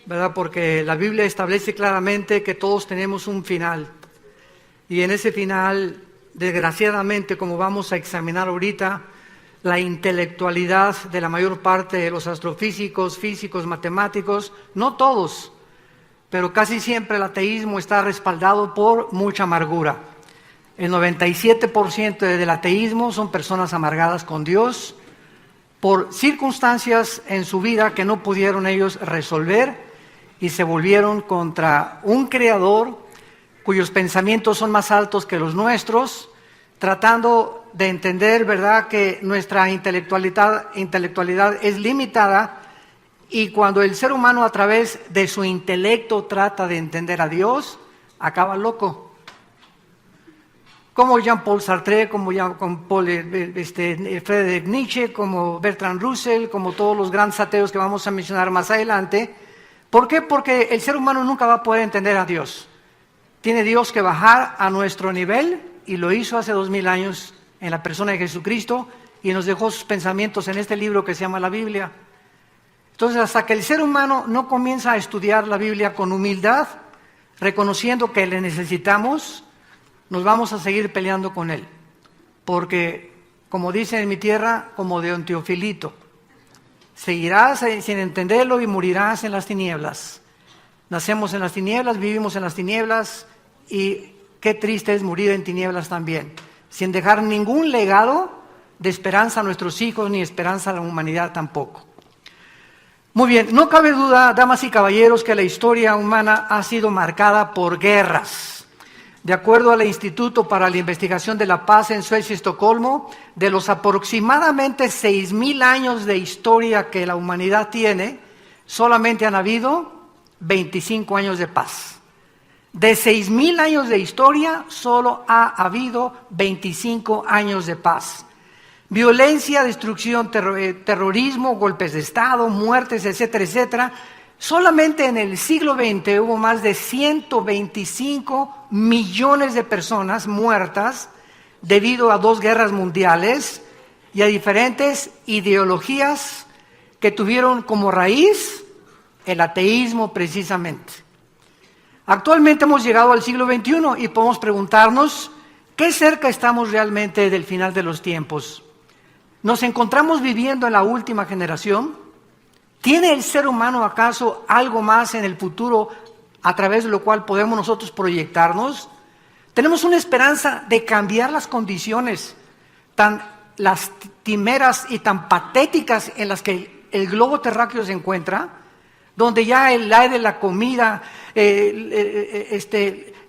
¿verdad? Porque la Biblia establece claramente que todos tenemos un final. Y en ese final, desgraciadamente, como vamos a examinar ahorita, la intelectualidad de la mayor parte de los astrofísicos, físicos, matemáticos, no todos, pero casi siempre el ateísmo está respaldado por mucha amargura. El 97% del ateísmo son personas amargadas con Dios por circunstancias en su vida que no pudieron ellos resolver y se volvieron contra un creador cuyos pensamientos son más altos que los nuestros, tratando de entender, ¿verdad?, que nuestra intelectualidad es limitada, y cuando el ser humano a través de su intelecto trata de entender a Dios, acaba loco. Como Jean-Paul Sartre, como Friedrich Nietzsche, como Bertrand Russell, como todos los grandes ateos que vamos a mencionar más adelante. ¿Por qué? Porque el ser humano nunca va a poder entender a Dios. Tiene Dios que bajar a nuestro nivel, y lo hizo hace 2000 años en la persona de Jesucristo, y nos dejó sus pensamientos en este libro que se llama la Biblia. Entonces, hasta que el ser humano no comienza a estudiar la Biblia con humildad, reconociendo que le necesitamos, nos vamos a seguir peleando con él. Porque, como dicen en mi tierra, como de un Teofilito, seguirás sin entenderlo y morirás en las tinieblas. Nacemos en las tinieblas, vivimos en las tinieblas, y qué triste es morir en tinieblas también, sin dejar ningún legado de esperanza a nuestros hijos, ni esperanza a la humanidad tampoco. Muy bien, no cabe duda, damas y caballeros, que la historia humana ha sido marcada por guerras. De acuerdo al Instituto para la Investigación de la Paz en Suecia y Estocolmo, de los aproximadamente 6,000 años de historia que la humanidad tiene, solamente han habido 25 años de paz. De 6,000 años de historia, solo ha habido 25 años de paz. Violencia, destrucción, terrorismo, golpes de Estado, muertes, etcétera, etcétera. Solamente en el siglo XX hubo más de 125 millones de personas muertas debido a 2 guerras mundiales y a diferentes ideologías que tuvieron como raíz el ateísmo precisamente. Actualmente hemos llegado al siglo XXI y podemos preguntarnos qué cerca estamos realmente del final de los tiempos. ¿Nos encontramos viviendo en la última generación? ¿Tiene el ser humano acaso algo más en el futuro a través de lo cual podemos nosotros proyectarnos? ¿Tenemos una esperanza de cambiar las condiciones tan lastimeras y tan patéticas en las que el globo terráqueo se encuentra? Donde ya el aire, la comida,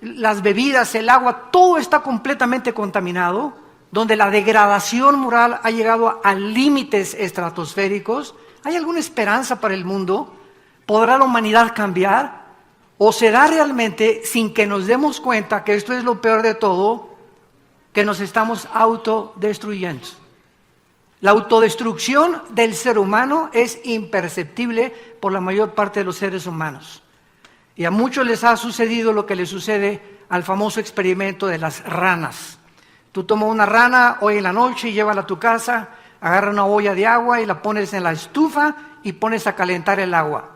las bebidas, el agua, todo está completamente contaminado, donde la degradación moral ha llegado a límites estratosféricos. ¿Hay alguna esperanza para el mundo? ¿Podrá la humanidad cambiar? ¿O será realmente, sin que nos demos cuenta que esto es lo peor de todo, que nos estamos autodestruyendo? La autodestrucción del ser humano es imperceptible por la mayor parte de los seres humanos. Y a muchos les ha sucedido lo que le sucede al famoso experimento de las ranas. Tú tomas una rana hoy en la noche y llévala a tu casa, agarra una olla de agua y la pones en la estufa y pones a calentar el agua.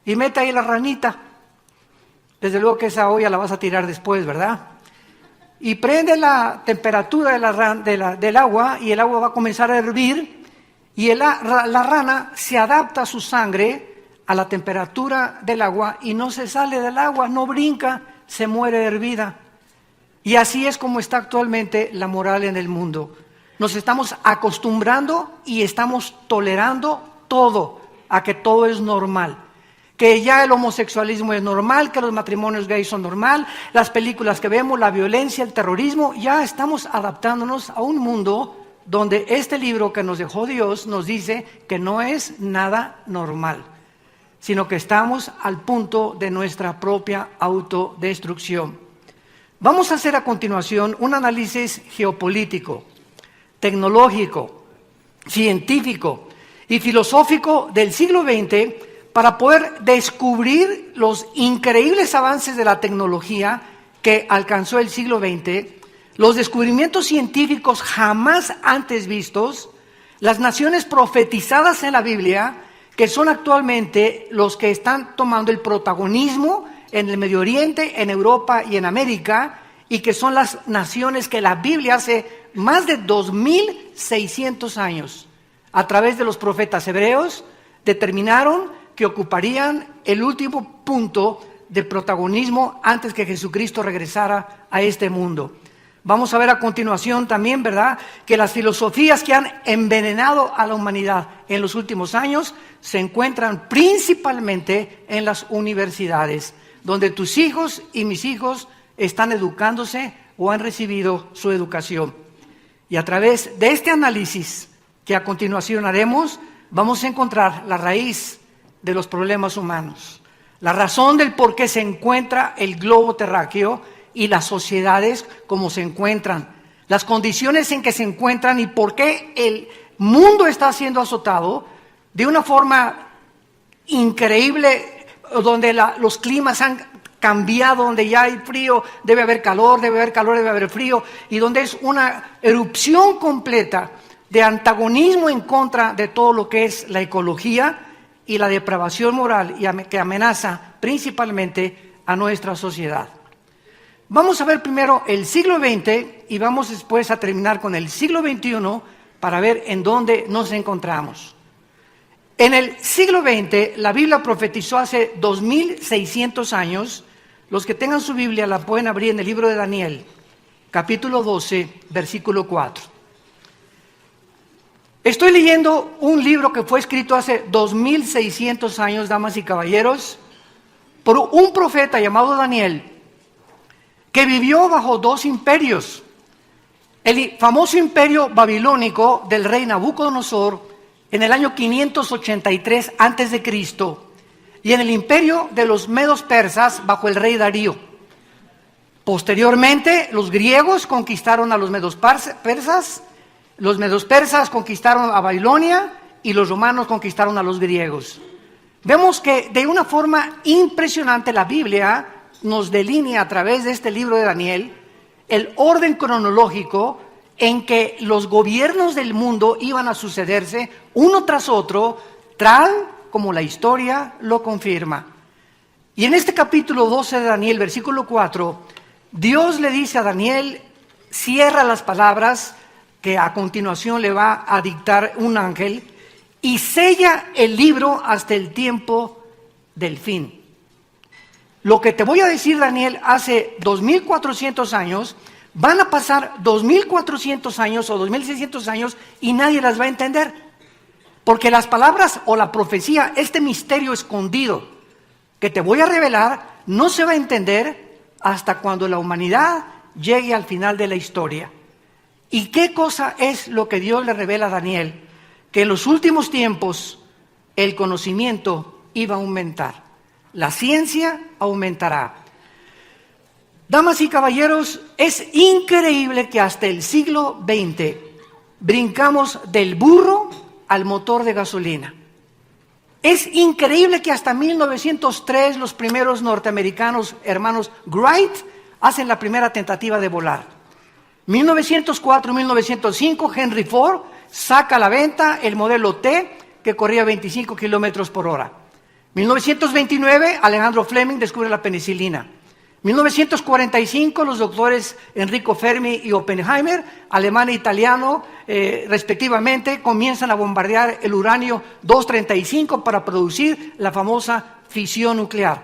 Y mete ahí la ranita. Desde luego que esa olla la vas a tirar después, ¿verdad? Y prende la temperatura del agua, y el agua va a comenzar a hervir, y la rana se adapta a su sangre a la temperatura del agua y no se sale del agua, no brinca, se muere hervida. Y así es como está actualmente la moral en el mundo. Nos estamos acostumbrando y estamos tolerando todo, a que todo es normal. Que ya el homosexualismo es normal, que los matrimonios gays son normal, las películas que vemos, la violencia, el terrorismo, ya estamos adaptándonos a un mundo donde este libro que nos dejó Dios nos dice que no es nada normal, sino que estamos al punto de nuestra propia autodestrucción. Vamos a hacer a continuación un análisis geopolítico, tecnológico, científico y filosófico del siglo XX para poder descubrir los increíbles avances de la tecnología que alcanzó el siglo XX, los descubrimientos científicos jamás antes vistos, las naciones profetizadas en la Biblia que son actualmente los que están tomando el protagonismo en el Medio Oriente, en Europa y en América, y que son las naciones que la Biblia hace más de 2600 años, a través de los profetas hebreos, determinaron que ocuparían el último punto de protagonismo antes que Jesucristo regresara a este mundo. Vamos a ver a continuación también, ¿verdad?, que las filosofías que han envenenado a la humanidad en los últimos años se encuentran principalmente en las universidades, donde tus hijos y mis hijos están educándose o han recibido su educación. Y a través de este análisis que a continuación haremos, vamos a encontrar la raíz de los problemas humanos, la razón del por qué se encuentra el globo terráqueo y las sociedades como se encuentran, las condiciones en que se encuentran y por qué el mundo está siendo azotado de una forma increíble, donde los climas han cambiado, donde ya hay frío, debe haber calor, debe haber frío, y donde es una erupción completa de antagonismo en contra de todo lo que es la ecología y la depravación moral que amenaza principalmente a nuestra sociedad. Vamos a ver primero el siglo XX y vamos después a terminar con el siglo XXI para ver en dónde nos encontramos. En el siglo XX, la Biblia profetizó hace 2600 años. Los que tengan su Biblia la pueden abrir en el libro de Daniel, capítulo 12, versículo 4. Estoy leyendo un libro que fue escrito hace 2600 años, damas y caballeros, por un profeta llamado Daniel, que vivió bajo dos imperios. El famoso imperio babilónico del rey Nabucodonosor en el año 583 a.C. y en el imperio de los medos persas bajo el rey Darío. Posteriormente, los griegos conquistaron a los medos persas, los medos persas conquistaron a Babilonia y los romanos conquistaron a los griegos. Vemos que de una forma impresionante la Biblia nos delinea a través de este libro de Daniel el orden cronológico en que los gobiernos del mundo iban a sucederse uno tras otro, tal como la historia lo confirma. Y en este capítulo 12 de Daniel, versículo 4, Dios le dice a Daniel, cierra las palabras que a continuación le va a dictar un ángel, y sella el libro hasta el tiempo del fin. Lo que te voy a decir, Daniel, hace 2400 años, van a pasar 2400 años o 2600 años y nadie las va a entender. Porque las palabras o la profecía, este misterio escondido que te voy a revelar, no se va a entender hasta cuando la humanidad llegue al final de la historia. ¿Y qué cosa es lo que Dios le revela a Daniel? Que en los últimos tiempos el conocimiento iba a aumentar. La ciencia aumentará. Damas y caballeros, es increíble que hasta el siglo XX brincamos del burro al motor de gasolina. Es increíble que hasta 1903 los primeros norteamericanos, hermanos Wright, hacen la primera tentativa de volar. 1904-1905, Henry Ford saca a la venta el modelo T, que corría 25 kilómetros por hora. 1929, Alejandro Fleming descubre la penicilina. 1945, los doctores Enrico Fermi y Oppenheimer, alemán e italiano, respectivamente, comienzan a bombardear el uranio 235 para producir la famosa fisión nuclear,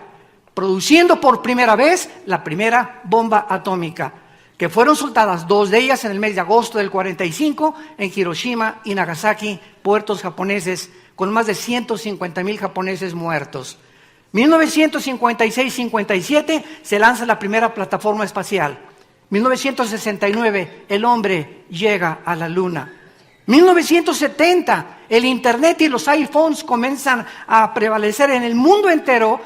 produciendo por primera vez la primera bomba atómica, que fueron soltadas 2 de ellas en el mes de agosto del 45 en Hiroshima y Nagasaki, puertos japoneses, con más de 150,000 japoneses muertos. 1956-57 se lanza la primera plataforma espacial. 1969 el hombre llega a la luna. 1970 el internet y los iPhones comienzan a prevalecer en el mundo entero,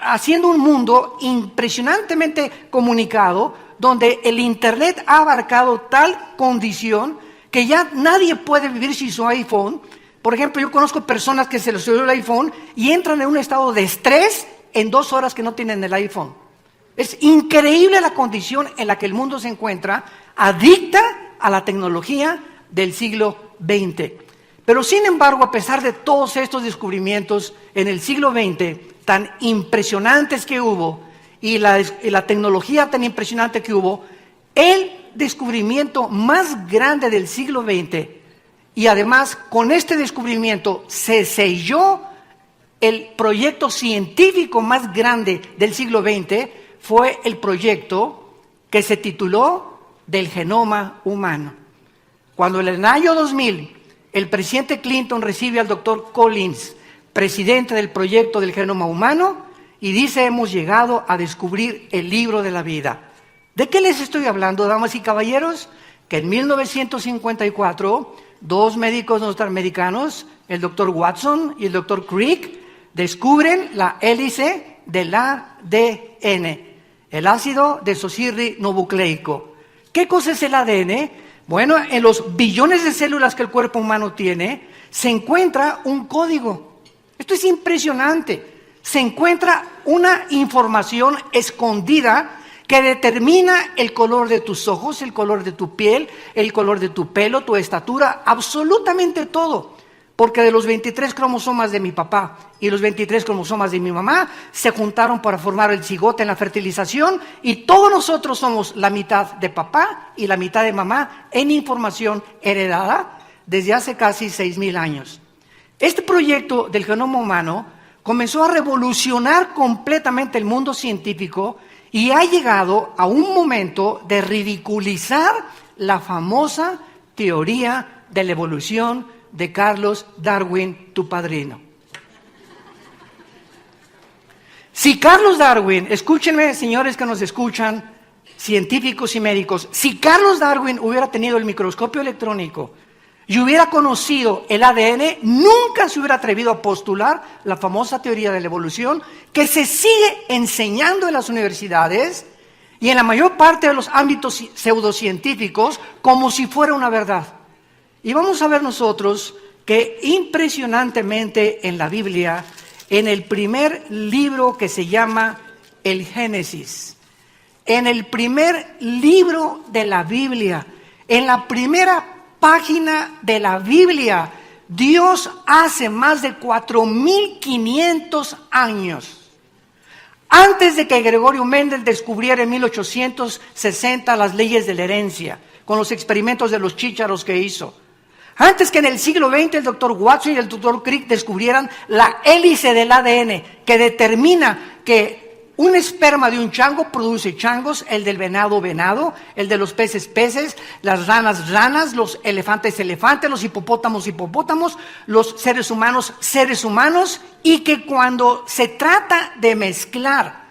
haciendo un mundo impresionantemente comunicado, donde el internet ha abarcado tal condición que ya nadie puede vivir sin su iPhone. Por ejemplo, yo conozco personas que se les olvidó el iPhone y entran en un estado de estrés en 2 horas que no tienen el iPhone. Es increíble la condición en la que el mundo se encuentra, adicta a la tecnología del siglo XX. Pero sin embargo, a pesar de todos estos descubrimientos en el siglo XX, tan impresionantes que hubo, y la tecnología tan impresionante que hubo, el descubrimiento más grande del siglo XX, y además con este descubrimiento se selló el proyecto científico más grande del siglo XX, fue el proyecto que se tituló del genoma humano. Cuando en el año 2000 el presidente Clinton recibe al doctor Collins, presidente del proyecto del genoma humano, y dice: hemos llegado a descubrir el libro de la vida. ¿De qué les estoy hablando, damas y caballeros? Que en 1954, dos médicos norteamericanos, el doctor Watson y el doctor Crick, descubren la hélice del ADN, el ácido desoxirribonucleico. ¿Qué cosa es el ADN? Bueno, en los billones de células que el cuerpo humano tiene, se encuentra un código. Esto es impresionante. Se encuentra una información escondida que determina el color de tus ojos, el color de tu piel, el color de tu pelo, tu estatura, absolutamente todo. Porque de los 23 cromosomas de mi papá y los 23 cromosomas de mi mamá se juntaron para formar el cigote en la fertilización, y todos nosotros somos la mitad de papá y la mitad de mamá en información heredada desde hace casi 6,000 años. Este proyecto del genoma humano comenzó a revolucionar completamente el mundo científico y ha llegado a un momento de ridiculizar la famosa teoría de la evolución de Carlos Darwin, tu padrino. Si Carlos Darwin, escúchenme señores que nos escuchan, científicos y médicos, si Carlos Darwin hubiera tenido el microscopio electrónico y hubiera conocido el ADN, nunca se hubiera atrevido a postular la famosa teoría de la evolución que se sigue enseñando en las universidades y en la mayor parte de los ámbitos pseudocientíficos como si fuera una verdad. Y vamos a ver nosotros que impresionantemente en la Biblia, en el primer libro que se llama el Génesis, en el primer libro de la Biblia, en la primera página de la Biblia, Dios hace más de 4,500 años, antes de que Gregorio Mendel descubriera en 1860 las leyes de la herencia, con los experimentos de los chícharos que hizo, antes que en el siglo XX el doctor Watson y el doctor Crick descubrieran la hélice del ADN que determina que un esperma de un chango produce changos, el del venado, venado, el de los peces, peces, las ranas, ranas, los elefantes, elefantes, los hipopótamos, hipopótamos, los seres humanos, seres humanos, y que cuando se trata de mezclar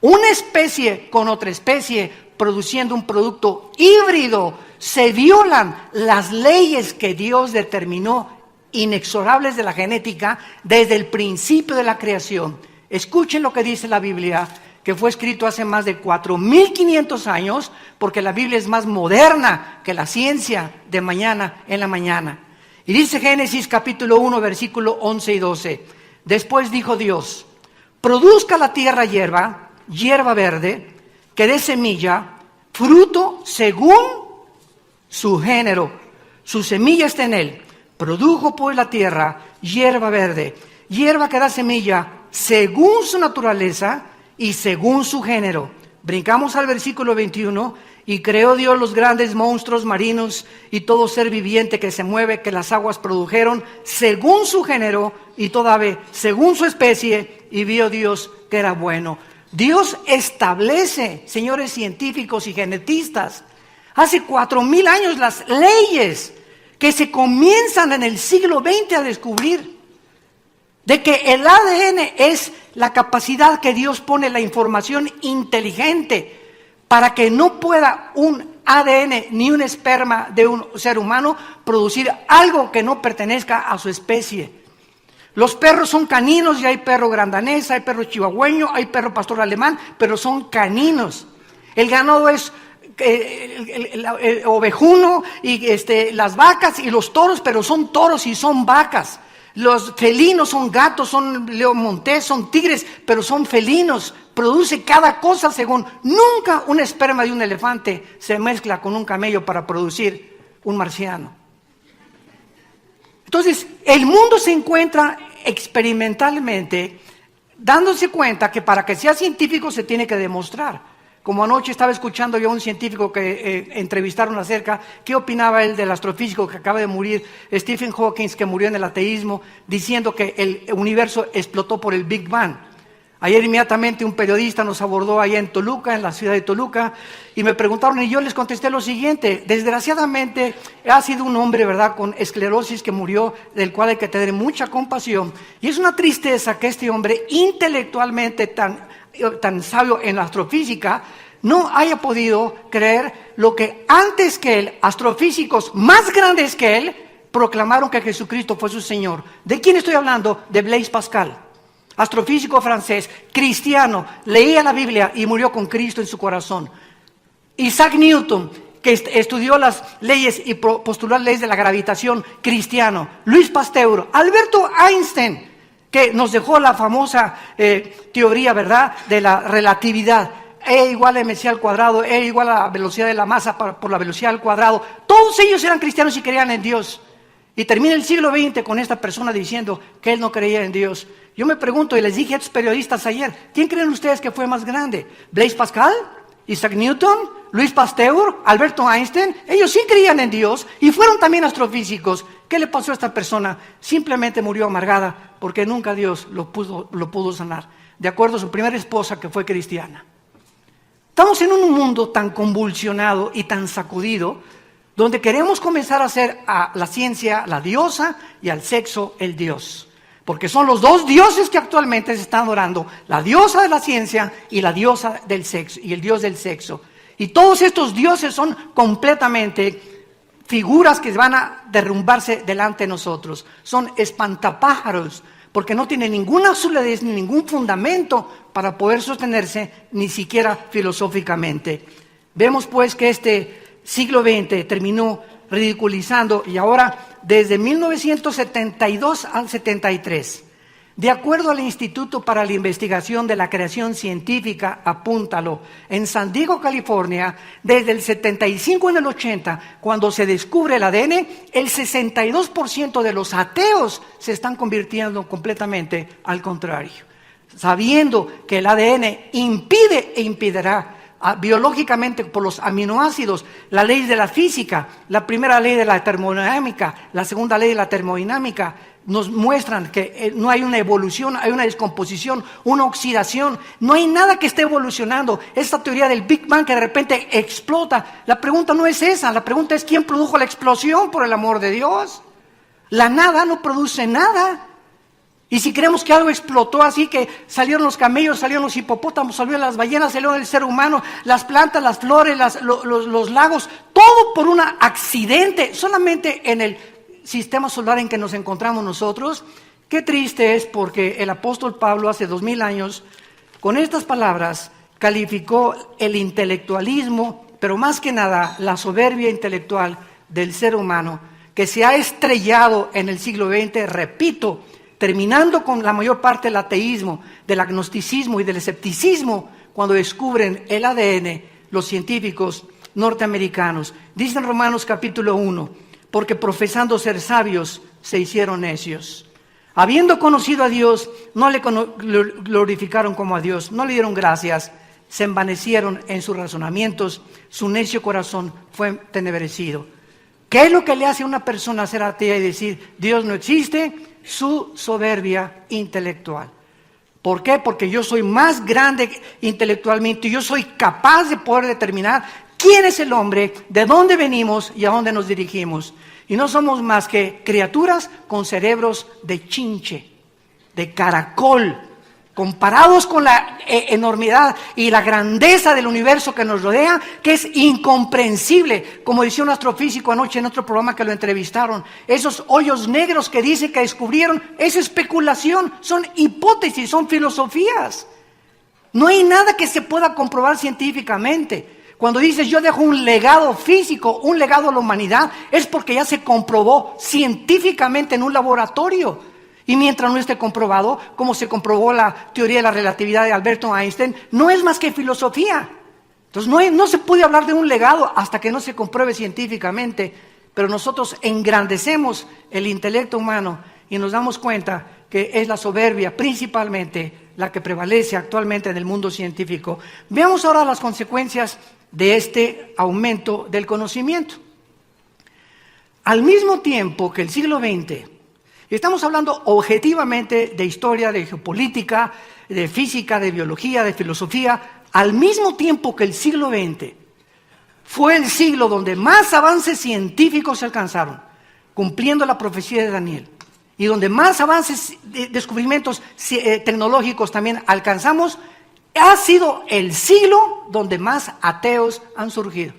una especie con otra especie, produciendo un producto híbrido, se violan las leyes que Dios determinó, inexorables de la genética, desde el principio de la creación. Escuchen lo que dice la Biblia, que fue escrito hace más de 4,500 años, porque la Biblia es más moderna que la ciencia de mañana en la mañana. Y dice Génesis capítulo 1, versículo 11 y 12. Después dijo Dios: produzca la tierra hierba, hierba verde, que dé semilla, fruto según su género, su semilla está en él. Produjo pues la tierra hierba verde, hierba que da semilla, según su naturaleza y según su género. Brincamos al versículo 21. Y creó Dios los grandes monstruos marinos y todo ser viviente que se mueve, que las aguas produjeron, según su género, y toda ave según su especie, y vio Dios que era bueno. Dios establece, señores científicos y genetistas, hace 4,000 años las leyes que se comienzan en el siglo XX a descubrir, de que el ADN es la capacidad que Dios pone, la información inteligente, para que no pueda un ADN ni un esperma de un ser humano producir algo que no pertenezca a su especie. Los perros son caninos y hay perro grandanés, hay perro chihuahueño, hay perro pastor alemán, pero son caninos. El ganado es el ovejuno y las vacas y los toros, pero son toros y son vacas. Los felinos son gatos, son leomontés, son tigres, pero son felinos. Produce cada cosa según. Nunca un esperma de un elefante se mezcla con un camello para producir un marciano. Entonces, el mundo se encuentra experimentalmente dándose cuenta que para que sea científico se tiene que demostrar. Como anoche estaba escuchando yo a un científico que entrevistaron acerca, ¿qué opinaba él del astrofísico que acaba de morir, Stephen Hawking, que murió en el ateísmo, diciendo que el universo explotó por el Big Bang? Ayer inmediatamente un periodista nos abordó allá en Toluca, en la ciudad de Toluca, y me preguntaron y yo les contesté lo siguiente: desgraciadamente ha sido un hombre, ¿verdad?, con esclerosis que murió, del cual hay que tener mucha compasión, y es una tristeza que este hombre intelectualmente tan sabio en la astrofísica no haya podido creer lo que antes que él, astrofísicos más grandes que él, proclamaron que Jesucristo fue su Señor. ¿De quién estoy hablando? De Blaise Pascal, astrofísico francés, cristiano, leía la Biblia y murió con Cristo en su corazón. Isaac Newton, que estudió las leyes y postuló las leyes de la gravitación, cristiano. Luis Pasteur, Alberto Einstein, que nos dejó la famosa teoría, ¿verdad?, de la relatividad. E igual a mc al cuadrado, E igual a la velocidad de la masa por la velocidad al cuadrado. Todos ellos eran cristianos y creían en Dios. Y termina el siglo XX con esta persona diciendo que él no creía en Dios. Yo me pregunto, y les dije a estos periodistas ayer, ¿quién creen ustedes que fue más grande? ¿Blaise Pascal? ¿Isaac Newton? ¿Luis Pasteur? ¿Alberto Einstein? Ellos sí creían en Dios y fueron también astrofísicos. ¿Qué le pasó a esta persona? Simplemente murió amargada porque nunca Dios lo pudo sanar, de acuerdo a su primera esposa, que fue cristiana. Estamos en un mundo tan convulsionado y tan sacudido, donde queremos comenzar a hacer a la ciencia la diosa y al sexo el dios. Porque son los dos dioses que actualmente se están adorando, la diosa de la ciencia y la diosa del sexo, y el dios del sexo. Y todos estos dioses son completamente figuras que van a derrumbarse delante de nosotros. Son espantapájaros, porque no tienen ninguna solidez ni ningún fundamento para poder sostenerse, ni siquiera filosóficamente. Vemos pues que este siglo XX terminó ridiculizando, y ahora desde 1972 al 73, de acuerdo al Instituto para la Investigación de la Creación Científica, apúntalo, en San Diego, California, desde el 75 en el 80, cuando se descubre el ADN, el 62% de los ateos se están convirtiendo completamente al contrario, sabiendo que el ADN impide e impedirá biológicamente por los aminoácidos, la ley de la física, la primera ley de la termodinámica, la segunda ley de la termodinámica, nos muestran que no hay una evolución, hay una descomposición, una oxidación, no hay nada que esté evolucionando. Esta teoría del Big Bang que de repente explota, la pregunta no es esa, la pregunta es ¿quién produjo la explosión, por el amor de Dios? La nada no produce nada. Y si creemos que algo explotó así, que salieron los camellos, salieron los hipopótamos, salieron las ballenas, salieron el ser humano, las plantas, las flores, los lagos, todo por un accidente, solamente en el sistema solar en que nos encontramos nosotros. Qué triste es, porque el apóstol Pablo hace 2000 años, con estas palabras, calificó el intelectualismo, pero más que nada la soberbia intelectual del ser humano, que se ha estrellado en el siglo XX, repito, terminando con la mayor parte del ateísmo, del agnosticismo y del escepticismo, cuando descubren el ADN los científicos norteamericanos. Dice en Romanos capítulo 1, porque profesando ser sabios, se hicieron necios. Habiendo conocido a Dios, no le glorificaron como a Dios, no le dieron gracias, se envanecieron en sus razonamientos, su necio corazón fue entenebrecido. ¿Qué es lo que le hace a una persona ser atea y decir Dios no existe? Su soberbia intelectual. ¿Por qué? Porque yo soy más grande intelectualmente, yo soy capaz de poder determinar quién es el hombre, de dónde venimos y a dónde nos dirigimos. Y no somos más que criaturas con cerebros de chinche, de caracol, comparados con la enormidad y la grandeza del universo que nos rodea, que es incomprensible. Como decía un astrofísico anoche en otro programa que lo entrevistaron, esos hoyos negros que dice que descubrieron es especulación, son hipótesis, son filosofías. No hay nada que se pueda comprobar científicamente. Cuando dices yo dejo un legado físico, un legado a la humanidad, es porque ya se comprobó científicamente en un laboratorio. Y mientras no esté comprobado, como se comprobó la teoría de la relatividad de Alberto Einstein, no es más que filosofía. Entonces no se puede hablar de un legado hasta que no se compruebe científicamente. pero nosotros engrandecemos el intelecto humano y nos damos cuenta que es la soberbia principalmente la que prevalece actualmente en el mundo científico. Veamos ahora las consecuencias de este aumento del conocimiento. Al mismo tiempo que el siglo XX, y estamos hablando objetivamente de historia, de geopolítica, de física, de biología, de filosofía, al mismo tiempo que el siglo XX fue el siglo donde más avances científicos se alcanzaron, cumpliendo la profecía de Daniel, y donde más avances, descubrimientos tecnológicos también alcanzamos, ha sido el siglo donde más ateos han surgido.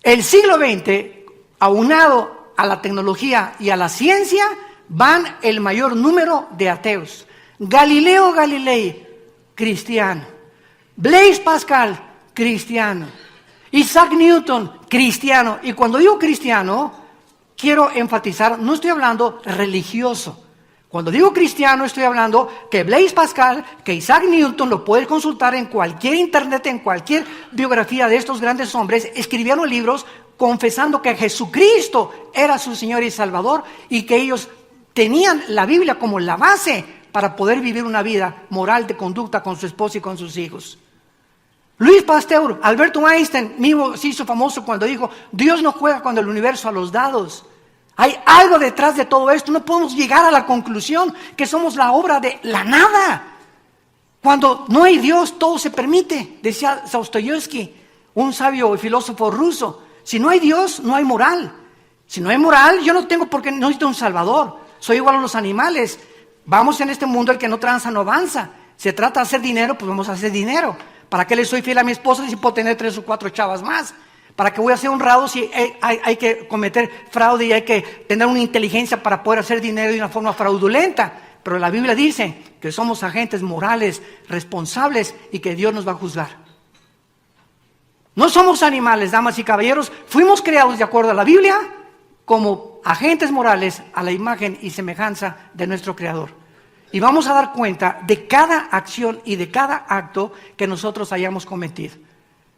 El siglo XX, aunado a la tecnología y a la ciencia, van el mayor número de ateos. Galileo Galilei, cristiano. Blaise Pascal, cristiano. Isaac Newton, cristiano. Y cuando digo cristiano, quiero enfatizar, no estoy hablando religioso. Cuando digo cristiano, estoy hablando que Blaise Pascal, que Isaac Newton, lo puedes consultar en cualquier internet, en cualquier biografía de estos grandes hombres, escribieron libros confesando que Jesucristo era su Señor y Salvador y que ellos tenían la Biblia como la base para poder vivir una vida moral de conducta con su esposa y con sus hijos. Louis Pasteur, Alberto Einstein mismo se hizo famoso cuando dijo: Dios no juega con el universo a los dados. Hay algo detrás de todo esto. No podemos llegar a la conclusión que somos la obra de la nada. Cuando no hay Dios, todo se permite, decía Dostoyevsky, un sabio y filósofo ruso. Si no hay Dios, no hay moral. Si no hay moral, yo no tengo por qué, no necesito un salvador. Soy igual a los animales. Vamos en este mundo, el que no tranza no avanza. Se trata de hacer dinero, pues vamos a hacer dinero. ¿Para qué le soy fiel a mi esposa si puedo tener 3 o 4 chavas más? ¿Para qué voy a ser honrado si hay que cometer fraude y hay que tener una inteligencia para poder hacer dinero de una forma fraudulenta? Pero la Biblia dice que somos agentes morales, responsables y que Dios nos va a juzgar. No somos animales, damas y caballeros. Fuimos creados de acuerdo a la Biblia como agentes morales a la imagen y semejanza de nuestro Creador. Y vamos a dar cuenta de cada acción y de cada acto que nosotros hayamos cometido.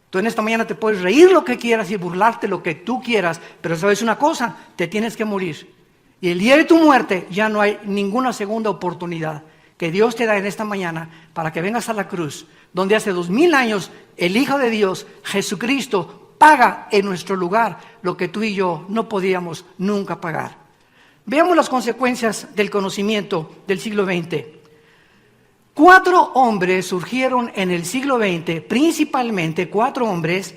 Tú en esta mañana te puedes reír lo que quieras y burlarte lo que tú quieras, pero sabes una cosa, te tienes que morir. Y el día de tu muerte ya no hay ninguna segunda oportunidad que Dios te da en esta mañana para que vengas a la cruz, donde hace 2000 años el Hijo de Dios, Jesucristo, paga en nuestro lugar lo que tú y yo no podíamos nunca pagar. Veamos las consecuencias del conocimiento del siglo XX. 4 hombres surgieron en el siglo XX, principalmente 4 hombres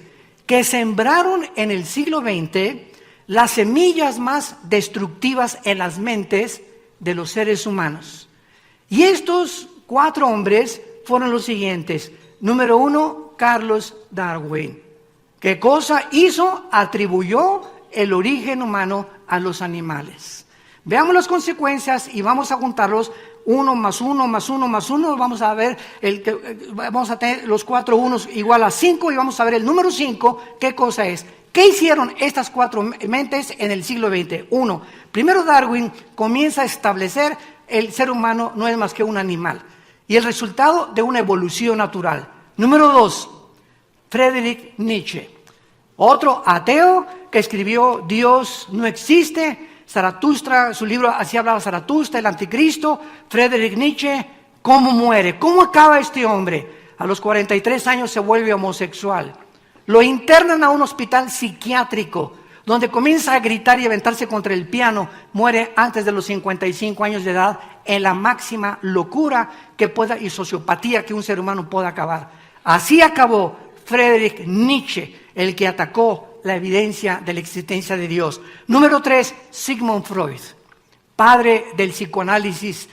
que sembraron en el siglo XX las semillas más destructivas en las mentes de los seres humanos. Y estos 4 hombres fueron los siguientes. Número 1, Charles Darwin. ¿Qué cosa hizo? Atribuyó el origen humano a los animales. Veamos las consecuencias y vamos a juntarlos. 1 más 1 más 1 más 1, vamos a ver, vamos a tener los 4 unos igual a 5 y vamos a ver el número 5, ¿qué cosa es? ¿Qué hicieron estas 4 mentes en el siglo XX? 1, primero Darwin comienza a establecer el ser humano no es más que un animal y el resultado de una evolución natural. Número 2, Friedrich Nietzsche, otro ateo que escribió Dios no existe. Zaratustra, su libro, así hablaba Zaratustra, el anticristo. Friedrich Nietzsche, ¿cómo muere? ¿Cómo acaba este hombre? A los 43 años se vuelve homosexual. Lo internan a un hospital psiquiátrico, donde comienza a gritar y aventarse contra el piano. Muere antes de los 55 años de edad, en la máxima locura que pueda y sociopatía que un ser humano pueda acabar. Así acabó Friedrich Nietzsche, el que atacó la evidencia de la existencia de Dios. Número 3, Sigmund Freud, padre del psicoanálisis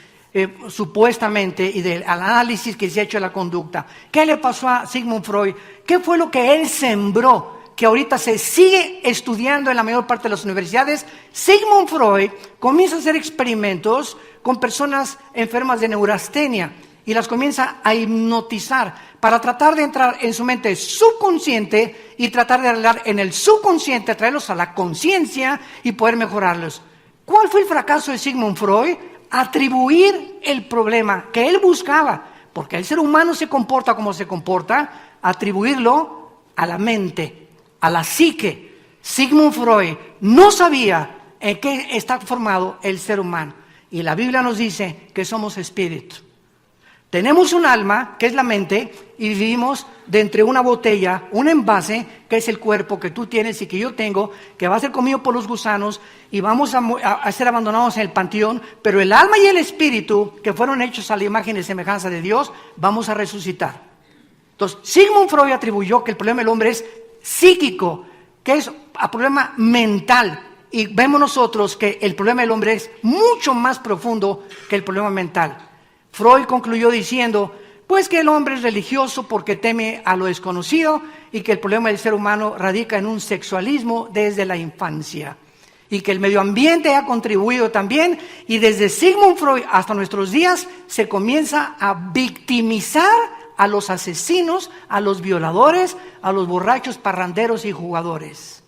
supuestamente y del análisis que se ha hecho de la conducta. ¿Qué le pasó a Sigmund Freud? ¿Qué fue lo que él sembró? Que ahorita se sigue estudiando en la mayor parte de las universidades. Sigmund Freud comienza a hacer experimentos con personas enfermas de neurastenia y las comienza a hipnotizar para tratar de entrar en su mente subconsciente y tratar de hablar en el subconsciente, traerlos a la conciencia y poder mejorarlos. ¿Cuál fue el fracaso de Sigmund Freud? Atribuir el problema que él buscaba, porque el ser humano se comporta como se comporta, atribuirlo a la mente, a la psique. Sigmund Freud no sabía en qué está formado el ser humano. Y la Biblia nos dice que somos espíritu. Tenemos un alma, que es la mente, y vivimos dentro de una botella, un envase, que es el cuerpo que tú tienes y que yo tengo, que va a ser comido por los gusanos y vamos a ser abandonados en el panteón, pero el alma y el espíritu, que fueron hechos a la imagen y semejanza de Dios, vamos a resucitar. Entonces, Sigmund Freud atribuyó que el problema del hombre es psíquico, que es un problema mental, y vemos nosotros que el problema del hombre es mucho más profundo que el problema mental. Freud concluyó diciendo, pues que el hombre es religioso porque teme a lo desconocido y que el problema del ser humano radica en un sexualismo desde la infancia. Y que el medio ambiente ha contribuido también, y desde Sigmund Freud hasta nuestros días se comienza a victimizar a los asesinos, a los violadores, a los borrachos, parranderos y jugadores.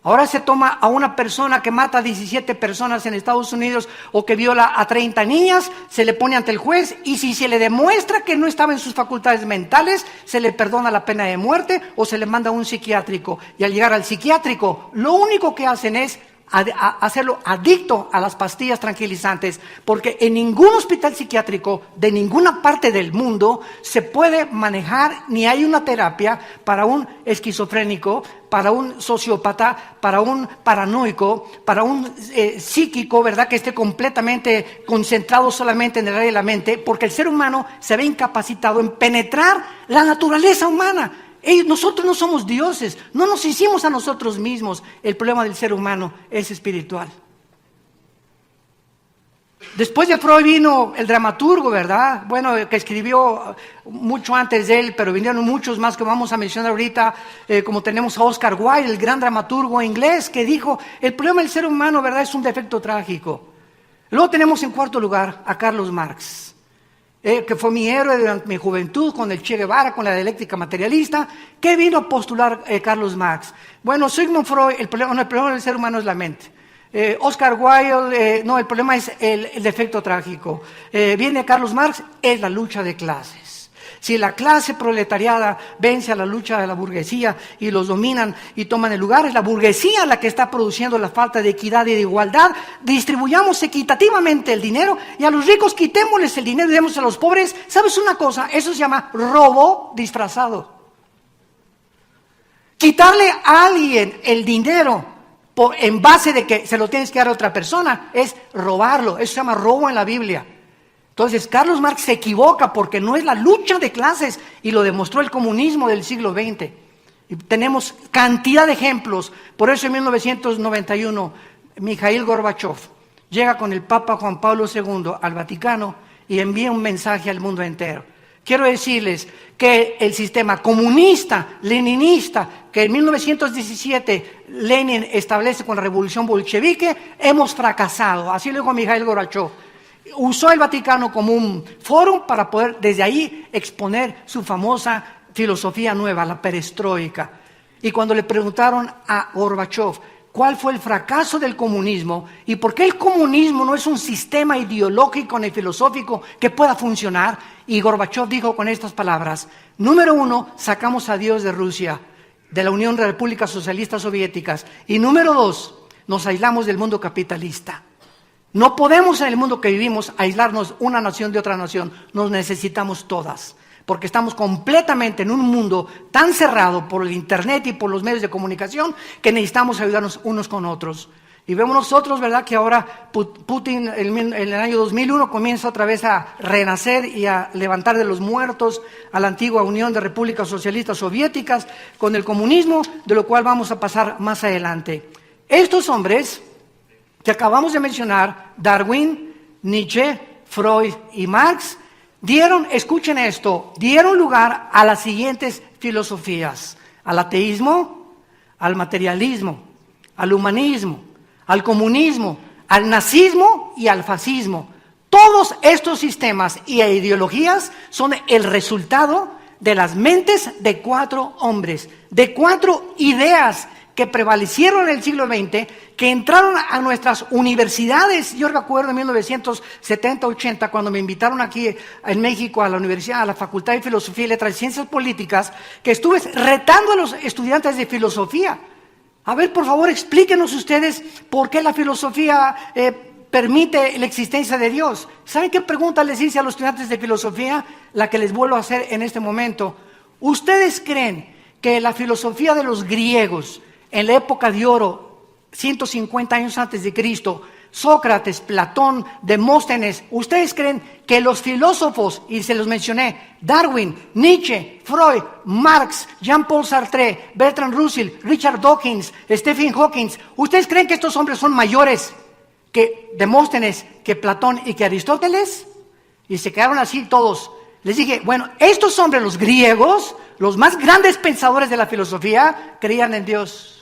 Ahora se toma a una persona que mata a 17 personas en Estados Unidos o que viola a 30 niñas, se le pone ante el juez y si se le demuestra que no estaba en sus facultades mentales, se le perdona la pena de muerte o se le manda a un psiquiátrico. Y al llegar al psiquiátrico, lo único que hacen es hacerlo adicto a las pastillas tranquilizantes, porque en ningún hospital psiquiátrico de ninguna parte del mundo se puede manejar ni hay una terapia para un esquizofrénico, para un sociópata, para un paranoico, para un psíquico, ¿verdad? Que esté completamente concentrado solamente en el área de la mente, porque el ser humano se ve incapacitado en penetrar la naturaleza humana. Nosotros no somos dioses, no nos hicimos a nosotros mismos. El problema del ser humano es espiritual. Después de Freud vino el dramaturgo, ¿verdad? Bueno, que escribió mucho antes de él, pero vinieron muchos más que vamos a mencionar ahorita, como tenemos a Oscar Wilde, el gran dramaturgo inglés, que dijo, el problema del ser humano, ¿verdad?, es un defecto trágico. Luego tenemos en cuarto lugar a Carlos Marx. Que fue mi héroe durante mi juventud con el Che Guevara, con la dialéctica materialista. ¿Qué vino a postular Carlos Marx? Bueno, Sigmund Freud, el problema del ser humano es la mente. Oscar Wilde, el problema es el defecto trágico. Viene Carlos Marx, es la lucha de clases. Si la clase proletariada vence a la lucha de la burguesía y los dominan y toman el lugar, es la burguesía la que está produciendo la falta de equidad y de igualdad. Distribuyamos equitativamente el dinero y a los ricos quitémosles el dinero y demos a los pobres. ¿Sabes una cosa? Eso se llama robo disfrazado. Quitarle a alguien el dinero en base de que se lo tienes que dar a otra persona es robarlo. Eso se llama robo en la Biblia. Entonces, Carlos Marx se equivoca porque no es la lucha de clases y lo demostró el comunismo del siglo XX. Y tenemos cantidad de ejemplos. Por eso en 1991, Mikhail Gorbachev llega con el Papa Juan Pablo II al Vaticano y envía un mensaje al mundo entero. Quiero decirles que el sistema comunista, leninista, que en 1917 Lenin establece con la revolución bolchevique, hemos fracasado. Así lo dijo Mikhail Gorbachev. Usó el Vaticano como un foro para poder desde ahí exponer su famosa filosofía nueva, la perestroika. Y cuando le preguntaron a Gorbachev cuál fue el fracaso del comunismo y por qué el comunismo no es un sistema ideológico ni filosófico que pueda funcionar, y Gorbachev dijo con estas palabras: número 1, sacamos a Dios de Rusia, de la Unión de Repúblicas Socialistas Soviéticas, y número 2, nos aislamos del mundo capitalista. No podemos en el mundo que vivimos aislarnos una nación de otra nación, nos necesitamos todas, porque estamos completamente en un mundo tan cerrado por el internet y por los medios de comunicación que necesitamos ayudarnos unos con otros. Y vemos nosotros, ¿verdad?, que ahora Putin en el año 2001 comienza otra vez a renacer y a levantar de los muertos a la antigua Unión de Repúblicas Socialistas Soviéticas con el comunismo, de lo cual vamos a pasar más adelante. Estos hombres que acabamos de mencionar, Darwin, Nietzsche, Freud y Marx, escuchen esto, dieron lugar a las siguientes filosofías: al ateísmo, al materialismo, al humanismo, al comunismo, al nazismo y al fascismo. Todos estos sistemas y ideologías son el resultado de las mentes de 4 hombres, de 4 ideas que prevalecieron en el siglo XX, que entraron a nuestras universidades. Yo recuerdo en 1970-80, cuando me invitaron aquí en México a la universidad, a la Facultad de Filosofía y Letras y Ciencias Políticas, que estuve retando a los estudiantes de filosofía A ver, por favor, explíquenos ustedes por qué la filosofía permite la existencia de Dios. ¿Saben qué pregunta les hice a los estudiantes de filosofía? La que les vuelvo a hacer en este momento. ¿Ustedes creen que la filosofía de los griegos en la época de oro, 150 años antes de Cristo, Sócrates, Platón, Demóstenes, ustedes creen que los filósofos, y se los mencioné, Darwin, Nietzsche, Freud, Marx, Jean-Paul Sartre, Bertrand Russell, Richard Dawkins, Stephen Hawking, ustedes creen que estos hombres son mayores que Demóstenes, que Platón y que Aristóteles? Y se quedaron así todos. Les dije, bueno, estos hombres, los griegos, los más grandes pensadores de la filosofía, creían en Dios.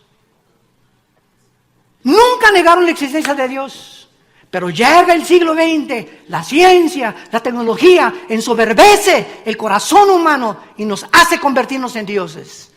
Nunca negaron la existencia de Dios. Pero llega el siglo XX, la ciencia, la tecnología, ensoberbece el corazón humano y nos hace convertirnos en dioses.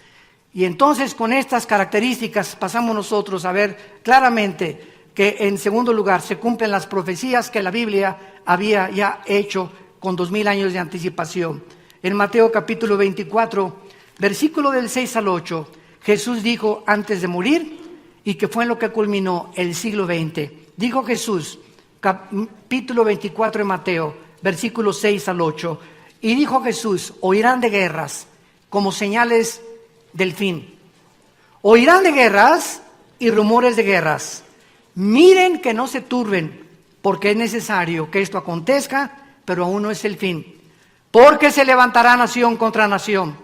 Y entonces con estas características pasamos nosotros a ver claramente que en segundo lugar se cumplen las profecías que la Biblia había ya hecho con 2000 años de anticipación. En Mateo capítulo 24, versículo del 6 al 8, Jesús dijo antes de morir, y que fue en lo que culminó el siglo XX. Dijo Jesús, capítulo 24 de Mateo, versículos 6 al 8, y dijo Jesús, oirán de guerras como señales del fin. Oirán de guerras y rumores de guerras. Miren que no se turben, porque es necesario que esto acontezca, pero aún no es el fin. Porque se levantará nación contra nación,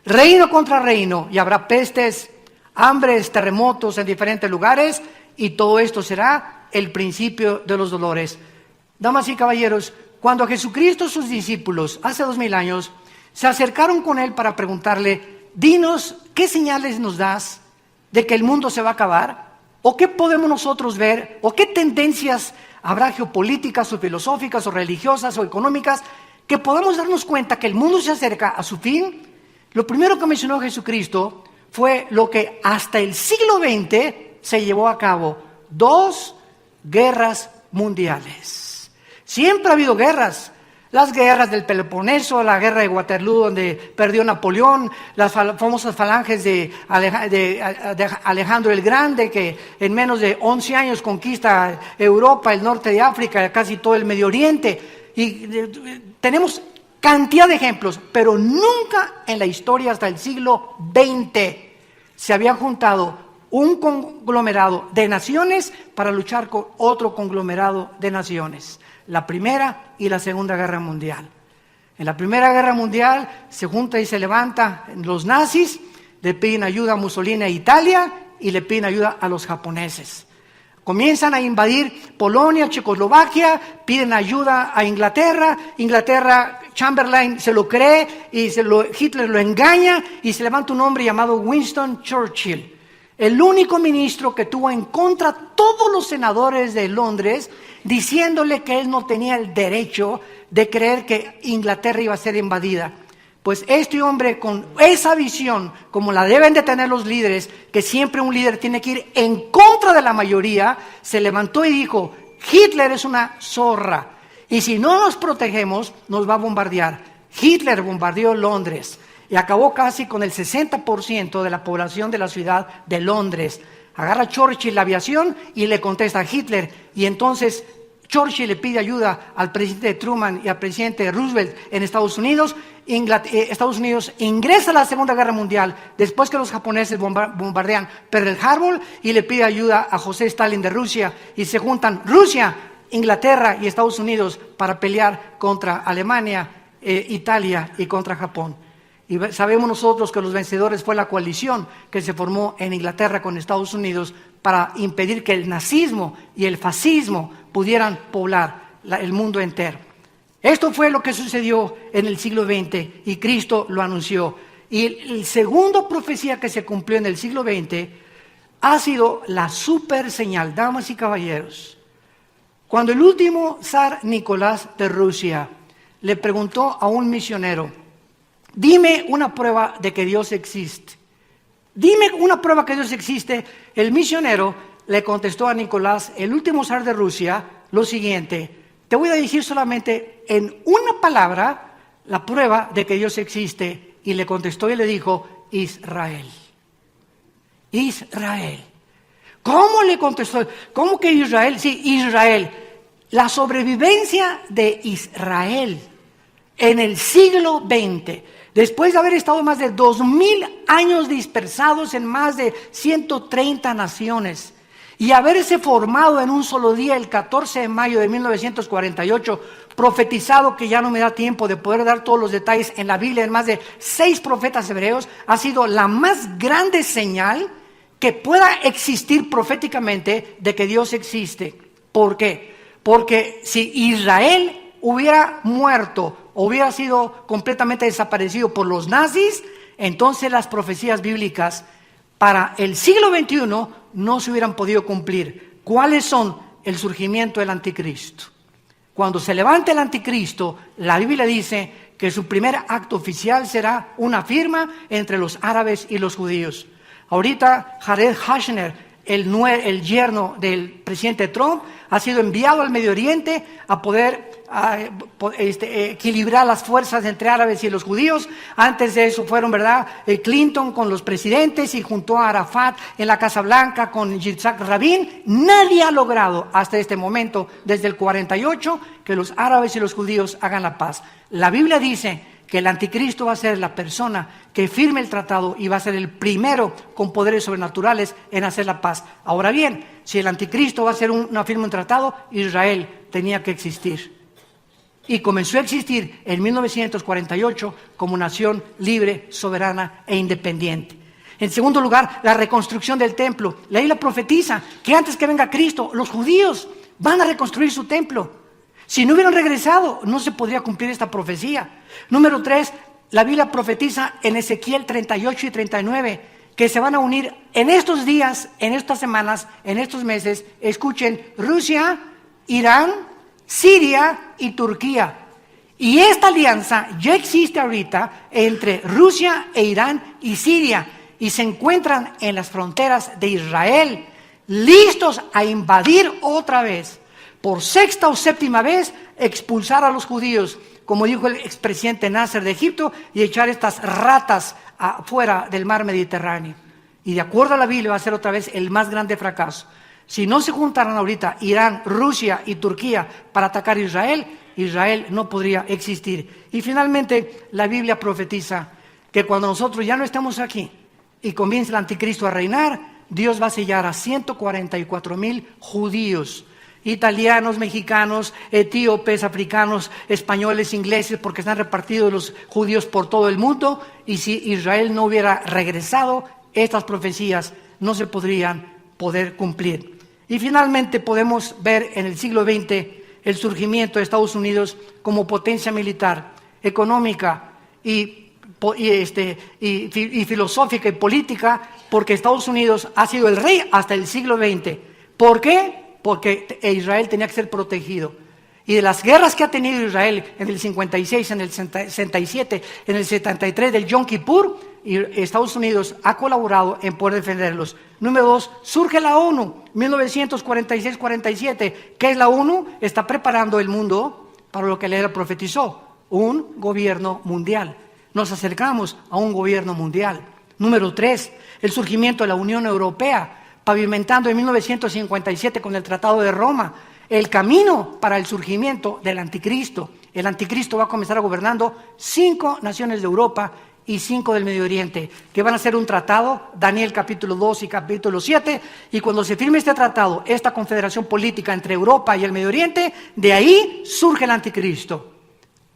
reino contra reino, y habrá pestes, hambres, terremotos en diferentes lugares, y todo esto será el principio de los dolores. Damas y caballeros, cuando a Jesucristo sus discípulos, hace 2000 años, se acercaron con él para preguntarle, dinos, ¿qué señales nos das de que el mundo se va a acabar? ¿O qué podemos nosotros ver? ¿O qué tendencias habrá geopolíticas o filosóficas o religiosas o económicas que podamos darnos cuenta que el mundo se acerca a su fin? Lo primero que mencionó Jesucristo fue lo que hasta el siglo XX se llevó a cabo: 2 guerras mundiales. Siempre ha habido guerras. Las guerras del Peloponeso, la guerra de Waterloo donde perdió Napoleón, las famosas falanges de Alejandro el Grande, que en menos de 11 años conquista Europa, el norte de África, casi todo el Medio Oriente. Y tenemos cantidad de ejemplos, pero nunca en la historia hasta el siglo XX se había juntado un conglomerado de naciones para luchar con otro conglomerado de naciones. La Primera y la Segunda Guerra Mundial. En la Primera Guerra Mundial se junta y se levanta los nazis, le piden ayuda a Mussolini e Italia y le piden ayuda a los japoneses. Comienzan a invadir Polonia, Checoslovaquia, piden ayuda a Inglaterra. Inglaterra, Chamberlain se lo cree y Hitler lo engaña y se levanta un hombre llamado Winston Churchill. El único ministro que tuvo en contra a todos los senadores de Londres, diciéndole que él no tenía el derecho de creer que Inglaterra iba a ser invadida. Pues este hombre, con esa visión, como la deben de tener los líderes, que siempre un líder tiene que ir en contra de la mayoría, se levantó y dijo, Hitler es una zorra, y si no nos protegemos, nos va a bombardear. Hitler bombardeó Londres y acabó casi con el 60% de la población de la ciudad de Londres. Agarra Churchill la aviación y le contesta a Hitler, y entonces Churchill le pide ayuda al presidente Truman y al presidente Roosevelt en Estados Unidos. Estados Unidos ingresa a la Segunda Guerra Mundial después que los japoneses bombardean Pearl Harbor, y le pide ayuda a José Stalin de Rusia, y se juntan Rusia, Inglaterra y Estados Unidos para pelear contra Alemania, Italia y contra Japón. Y sabemos nosotros que los vencedores fue la coalición que se formó en Inglaterra con Estados Unidos para impedir que el nazismo y el fascismo pudieran poblar el mundo entero. Esto fue lo que sucedió en el siglo XX y Cristo lo anunció. Y la segunda profecía que se cumplió en el siglo XX ha sido la super señal, damas y caballeros. Cuando el último zar Nicolás de Rusia le preguntó a un misionero, dime una prueba de que Dios existe. Dime una prueba que Dios existe. El misionero le contestó a Nicolás, el último zar de Rusia, lo siguiente: te voy a decir solamente en una palabra la prueba de que Dios existe. Y le contestó y le dijo, Israel. Israel. ¿Cómo le contestó? ¿Cómo que Israel? Sí, Israel. La sobrevivencia de Israel en el siglo XX, después de haber estado más de 2000 años dispersados en más de 130 naciones y haberse formado en un solo día, el 14 de mayo de 1948, profetizado, que ya no me da tiempo de poder dar todos los detalles en la Biblia, en más de 6 profetas hebreos, ha sido la más grande señal que pueda existir proféticamente de que Dios existe. ¿Por qué? Porque si Israel hubiera muerto, hubiera sido completamente desaparecido por los nazis, entonces las profecías bíblicas para el siglo XXI no se hubieran podido cumplir. ¿Cuáles son? El surgimiento del anticristo. Cuando se levante el anticristo, la Biblia dice que su primer acto oficial será una firma entre los árabes y los judíos. Ahorita Jared Kushner, el yerno del presidente Trump, ha sido enviado al Medio Oriente a poder equilibrar las fuerzas entre árabes y los judíos. Antes de eso fueron, ¿verdad?, Clinton con los presidentes y junto a Arafat en la Casa Blanca con Yitzhak Rabin. Nadie ha logrado hasta este momento, desde el 48, que los árabes y los judíos hagan la paz. La Biblia dice que el anticristo va a ser la persona que firme el tratado y va a ser el primero con poderes sobrenaturales en hacer la paz. Ahora bien, si el anticristo va a ser una firma, un tratado, Israel tenía que existir. Y comenzó a existir en 1948 como nación libre, soberana e independiente. En segundo lugar, la reconstrucción del templo. La Biblia profetiza que antes que venga Cristo, los judíos van a reconstruir su templo. Si no hubieran regresado, no se podría cumplir esta profecía. Número 3, la Biblia profetiza en Ezequiel 38 y 39 que se van a unir en estos días, en estas semanas, en estos meses. Escuchen, Rusia, Irán, Siria y Turquía. Y esta alianza ya existe ahorita entre Rusia e Irán y Siria, y se encuentran en las fronteras de Israel, listos a invadir otra vez, por sexta o séptima vez, expulsar a los judíos, como dijo el expresidente Nasser de Egipto, y echar estas ratas afuera del mar Mediterráneo. Y de acuerdo a la Biblia va a ser otra vez el más grande fracaso. Si no se juntaran ahorita Irán, Rusia y Turquía para atacar a Israel, Israel no podría existir. Y finalmente la Biblia profetiza que cuando nosotros ya no estemos aquí y comience el anticristo a reinar, Dios va a sellar a 144,000 judíos, italianos, mexicanos, etíopes, africanos, españoles, ingleses, porque están repartidos los judíos por todo el mundo. Y si Israel no hubiera regresado, estas profecías no se podrían cumplir. Y finalmente podemos ver en el siglo XX el surgimiento de Estados Unidos como potencia militar, económica y filosófica y política, porque Estados Unidos ha sido el rey hasta el siglo XX. ¿Por qué? Porque Israel tenía que ser protegido. Y de las guerras que ha tenido Israel en el 56, en el 67, en el 73 del Yom Kippur, y Estados Unidos ha colaborado en poder defenderlos. Número 2, surge la ONU, 1946-47. ¿Qué es la ONU? Está preparando el mundo para lo que él profetizó, un gobierno mundial. Nos acercamos a un gobierno mundial. Número 3, el surgimiento de la Unión Europea, pavimentando en 1957 con el Tratado de Roma el camino para el surgimiento del anticristo. El anticristo va a comenzar gobernando 5 naciones de Europa y 5 del Medio Oriente, que van a hacer un tratado, Daniel capítulo 2 y capítulo 7, y cuando se firme este tratado, esta confederación política entre Europa y el Medio Oriente, de ahí surge el anticristo.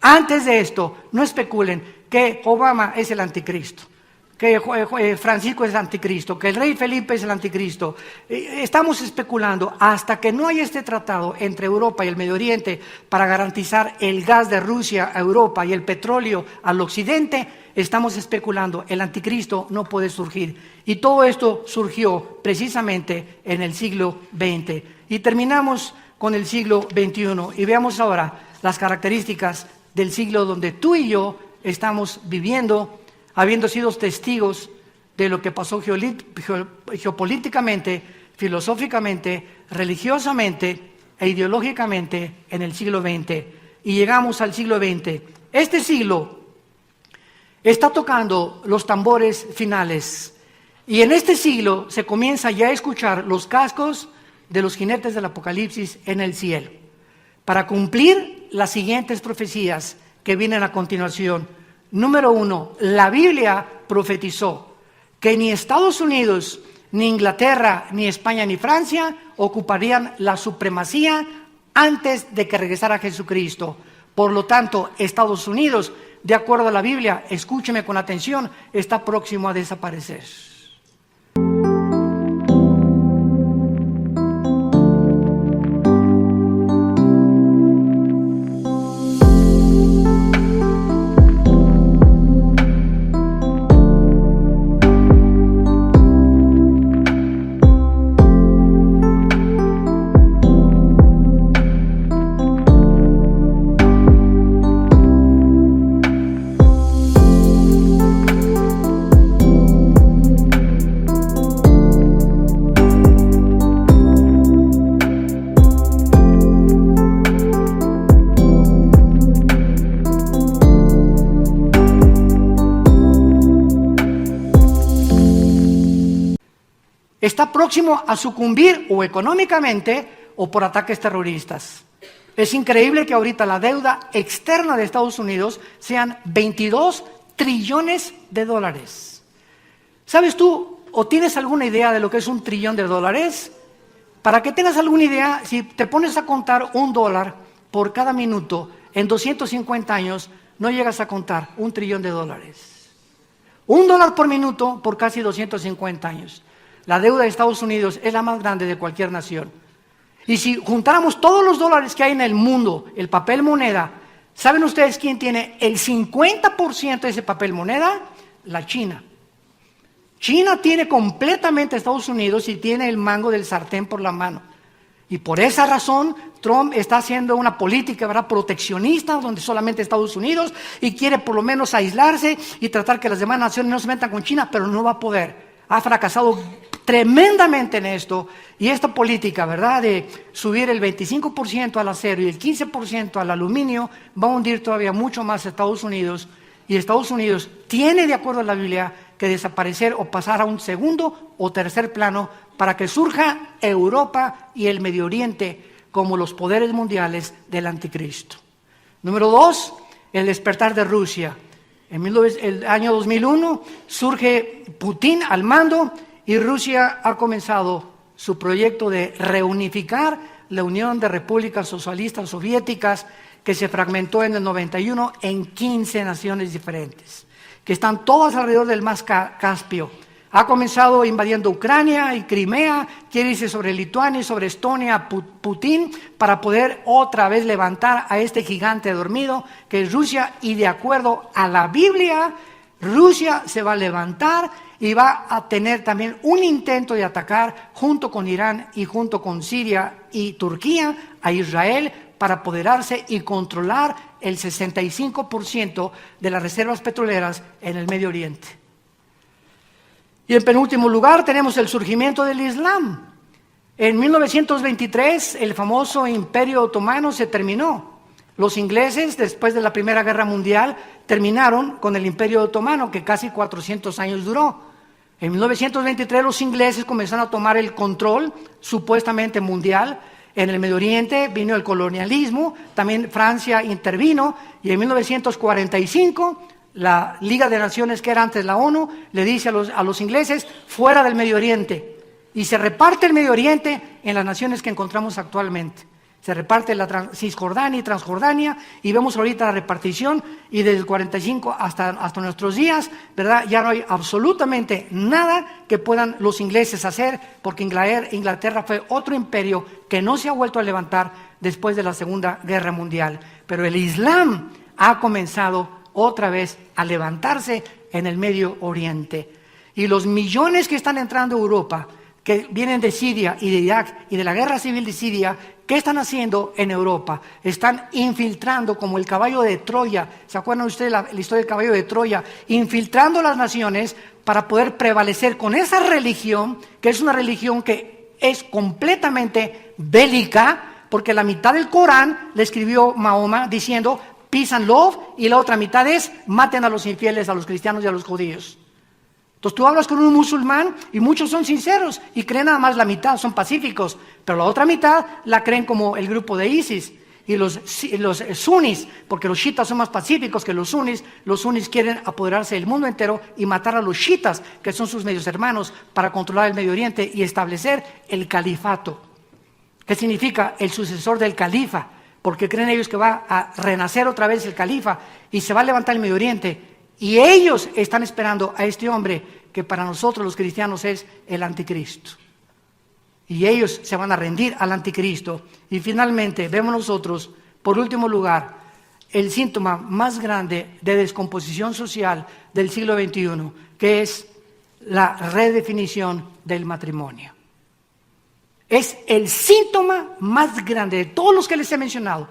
Antes de esto, no especulen que Obama es el anticristo, que Francisco es el anticristo, que el rey Felipe es el anticristo. Estamos especulando hasta que no haya este tratado entre Europa y el Medio Oriente para garantizar el gas de Rusia a Europa y el petróleo al occidente. Estamos especulando, el anticristo no puede surgir. Y todo esto surgió precisamente en el siglo XX. Y terminamos con el siglo XXI y veamos ahora las características del siglo donde tú y yo estamos viviendo, habiendo sido testigos de lo que pasó geopolíticamente, filosóficamente, religiosamente e ideológicamente en el siglo XX. Y llegamos al siglo XX. Este siglo está tocando los tambores finales. Y en este siglo se comienza ya a escuchar los cascos de los jinetes del Apocalipsis en el cielo, para cumplir las siguientes profecías que vienen a continuación. Número 1, la Biblia profetizó que ni Estados Unidos, ni Inglaterra, ni España, ni Francia ocuparían la supremacía antes de que regresara Jesucristo. Por lo tanto, Estados Unidos, de acuerdo a la Biblia, escúcheme con atención, está próximo a desaparecer. Está próximo a sucumbir o económicamente o por ataques terroristas. Es increíble que ahorita la deuda externa de Estados Unidos sean 22 trillones de dólares. ¿Sabes tú o tienes alguna idea de lo que es $1 trillón? Para que tengas alguna idea, si te pones a contar $1 por cada minuto, en 250 años no llegas a contar $1 trillón. $1 por minuto por casi 250 años. La deuda de Estados Unidos es la más grande de cualquier nación. Y si juntáramos todos los dólares que hay en el mundo, el papel moneda, ¿saben ustedes quién tiene el 50% de ese papel moneda? La China. China tiene completamente a Estados Unidos y tiene el mango del sartén por la mano. Y por esa razón, Trump está haciendo una política, ¿verdad?, proteccionista, donde solamente Estados Unidos, y quiere por lo menos aislarse y tratar que las demás naciones no se metan con China, pero no va a poder. Ha fracasado tremendamente en esto, y esta política, ¿verdad?, de subir el 25% al acero y el 15% al aluminio, va a hundir todavía mucho más a Estados Unidos, y Estados Unidos tiene, de acuerdo a la Biblia, que desaparecer o pasar a un segundo o tercer plano para que surja Europa y el Medio Oriente como los poderes mundiales del anticristo. Número 2, el despertar de Rusia. En el año 2001 surge Putin al mando y Rusia ha comenzado su proyecto de reunificar la Unión de Repúblicas Socialistas Soviéticas, que se fragmentó en el 91 en 15 naciones diferentes, que están todas alrededor del mar Caspio. Ha comenzado invadiendo Ucrania y Crimea, quiere irse sobre Lituania y sobre Estonia, Putin, para poder otra vez levantar a este gigante dormido que es Rusia, y de acuerdo a la Biblia, Rusia se va a levantar y va a tener también un intento de atacar junto con Irán y junto con Siria y Turquía a Israel para apoderarse y controlar el 65% de las reservas petroleras en el Medio Oriente. Y en penúltimo lugar tenemos el surgimiento del Islam. En 1923 el famoso Imperio Otomano se terminó. Los ingleses, después de la Primera Guerra Mundial, terminaron con el Imperio Otomano, que casi 400 años duró. En 1923 los ingleses comenzaron a tomar el control, supuestamente mundial. En el Medio Oriente vino el colonialismo, también Francia intervino, y en 1945 la Liga de Naciones, que era antes la ONU, le dice a los ingleses, fuera del Medio Oriente. Y se reparte el Medio Oriente en las naciones que encontramos actualmente. Se reparte la Cisjordania y Transjordania, y vemos ahorita la repartición, y desde el 45 hasta nuestros días, ¿verdad?, ya no hay absolutamente nada que puedan los ingleses hacer, porque Inglaterra fue otro imperio que no se ha vuelto a levantar después de la Segunda Guerra Mundial. Pero el Islam ha comenzado otra vez a levantarse en el Medio Oriente. Y los millones que están entrando a Europa, que vienen de Siria y de Irak y de la guerra civil de Siria, ¿qué están haciendo en Europa? Están infiltrando como el caballo de Troya. ¿Se acuerdan ustedes la historia del caballo de Troya? Infiltrando las naciones para poder prevalecer con esa religión, que es una religión que es completamente bélica, porque la mitad del Corán le escribió Mahoma diciendo peace and love, y la otra mitad es maten a los infieles, a los cristianos y a los judíos. Entonces tú hablas con un musulmán y muchos son sinceros y creen nada más la mitad, son pacíficos, pero la otra mitad la creen como el grupo de ISIS. Y los sunis, porque los chiitas son más pacíficos que los sunis quieren apoderarse del mundo entero y matar a los chiitas, que son sus medios hermanos, para controlar el Medio Oriente y establecer el califato. ¿Qué significa? El sucesor del califa, porque creen ellos que va a renacer otra vez el califa y se va a levantar el Medio Oriente. Y ellos están esperando a este hombre que para nosotros los cristianos es el anticristo. Y ellos se van a rendir al anticristo. Y finalmente vemos nosotros, por último lugar, el síntoma más grande de descomposición social del siglo XXI, que es la redefinición del matrimonio. Es el síntoma más grande de todos los que les he mencionado.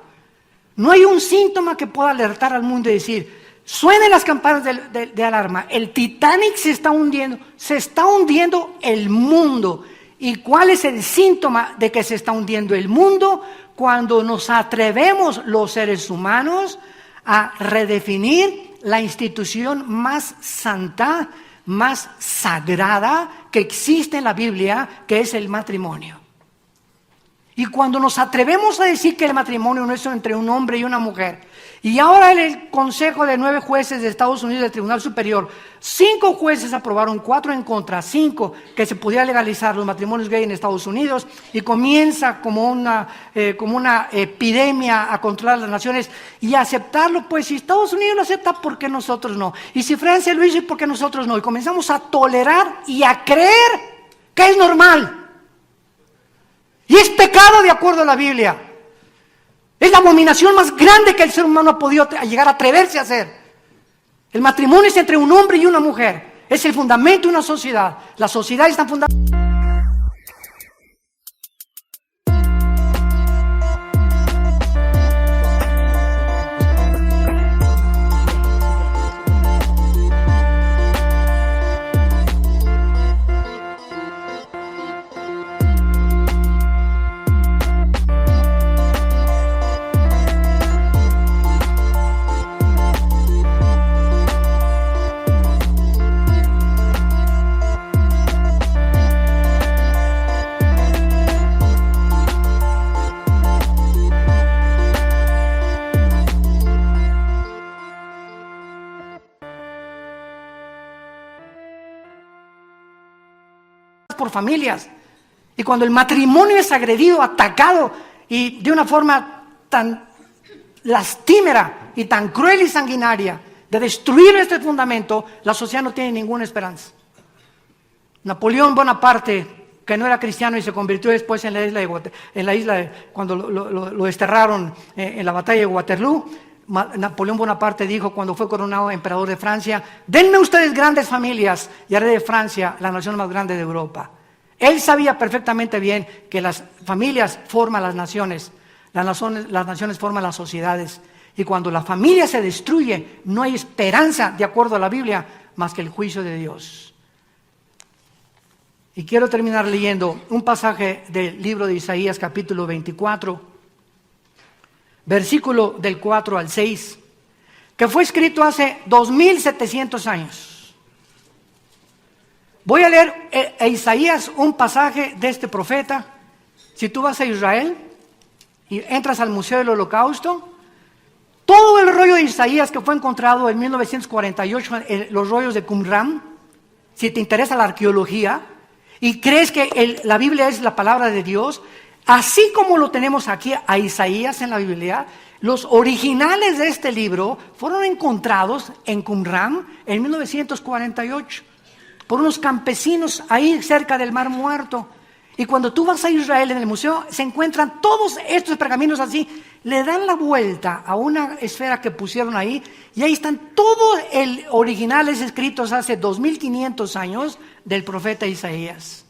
No hay un síntoma que pueda alertar al mundo y decir, suenen las campanas de alarma, el Titanic se está hundiendo el mundo. ¿Y cuál es el síntoma de que se está hundiendo el mundo? Cuando nos atrevemos los seres humanos a redefinir la institución más santa, más sagrada que existe en la Biblia, que es el matrimonio. Y cuando nos atrevemos a decir que el matrimonio no es entre un hombre y una mujer, y ahora el Consejo de 9 jueces de Estados Unidos del Tribunal Superior, 5 jueces aprobaron, 4 en contra, 5 que se pudiera legalizar los matrimonios gay en Estados Unidos, y comienza como una epidemia a controlar las naciones y a aceptarlo. Pues si Estados Unidos lo acepta, ¿por qué nosotros no? Y si Francia lo hizo, ¿por qué nosotros no? Y comenzamos a tolerar y a creer que es normal. Y es pecado de acuerdo a la Biblia. Es la abominación más grande que el ser humano ha podido llegar a atreverse a hacer. El matrimonio es entre un hombre y una mujer. Es el fundamento de una sociedad. La sociedad está fundamentada. Por familias. Y cuando el matrimonio es agredido, atacado y de una forma tan lastimera y tan cruel y sanguinaria de destruir este fundamento, la sociedad no tiene ninguna esperanza. Napoleón Bonaparte, que no era cristiano y se convirtió después en la isla cuando lo desterraron en la batalla de Waterloo, Napoleón Bonaparte dijo cuando fue coronado emperador de Francia: denme ustedes grandes familias y haré de Francia la nación más grande de Europa. Él sabía perfectamente bien que las familias forman las naciones forman las sociedades, y cuando la familia se destruye no hay esperanza, de acuerdo a la Biblia, más que el juicio de Dios. Y quiero terminar leyendo un pasaje del libro de Isaías capítulo 24, versículo del 4 al 6, que fue escrito hace 2700 años. Voy a leer a Isaías un pasaje de este profeta. Si tú vas a Israel y entras al Museo del Holocausto, todo el rollo de Isaías que fue encontrado en 1948, los rollos de Qumran, si te interesa la arqueología y crees que la Biblia es la palabra de Dios, así como lo tenemos aquí a Isaías en la Biblia, los originales de este libro fueron encontrados en Qumran en 1948 por unos campesinos ahí cerca del Mar Muerto. Y cuando tú vas a Israel en el museo se encuentran todos estos pergaminos así, le dan la vuelta a una esfera que pusieron ahí y ahí están todos originales escritos hace 2500 años del profeta Isaías.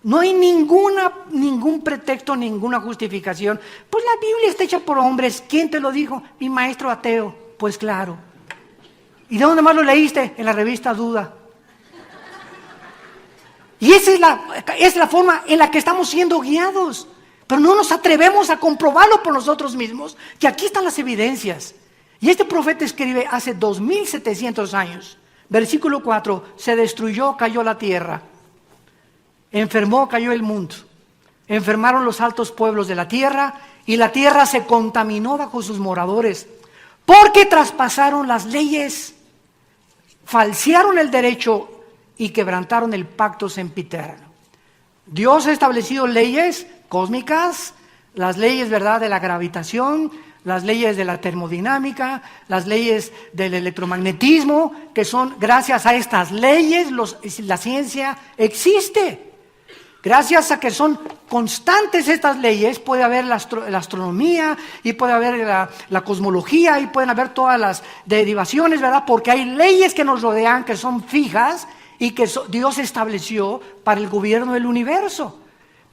No hay ningún pretexto, ninguna justificación. Pues la Biblia está hecha por hombres. ¿Quién te lo dijo? Mi maestro ateo. Pues claro. ¿Y de dónde más lo leíste? En la revista Duda. Y esa es la forma en la que estamos siendo guiados. Pero no nos atrevemos a comprobarlo por nosotros mismos, que aquí están las evidencias. Y este profeta escribe hace 2700 años. Versículo 4, se destruyó, cayó la tierra. Enfermó, cayó el mundo. Enfermaron los altos pueblos de la tierra y la tierra se contaminó bajo sus moradores. Porque traspasaron las leyes, falsearon el derecho y quebrantaron el pacto sempiterno. Dios ha establecido leyes cósmicas, las leyes, ¿verdad?, de la gravitación, las leyes de la termodinámica, las leyes del electromagnetismo, que son gracias a estas leyes la ciencia existe. Gracias a que son constantes estas leyes, puede haber la astronomía y puede haber la cosmología y pueden haber todas las derivaciones, ¿verdad? Porque hay leyes que nos rodean que son fijas y que Dios estableció para el gobierno del universo.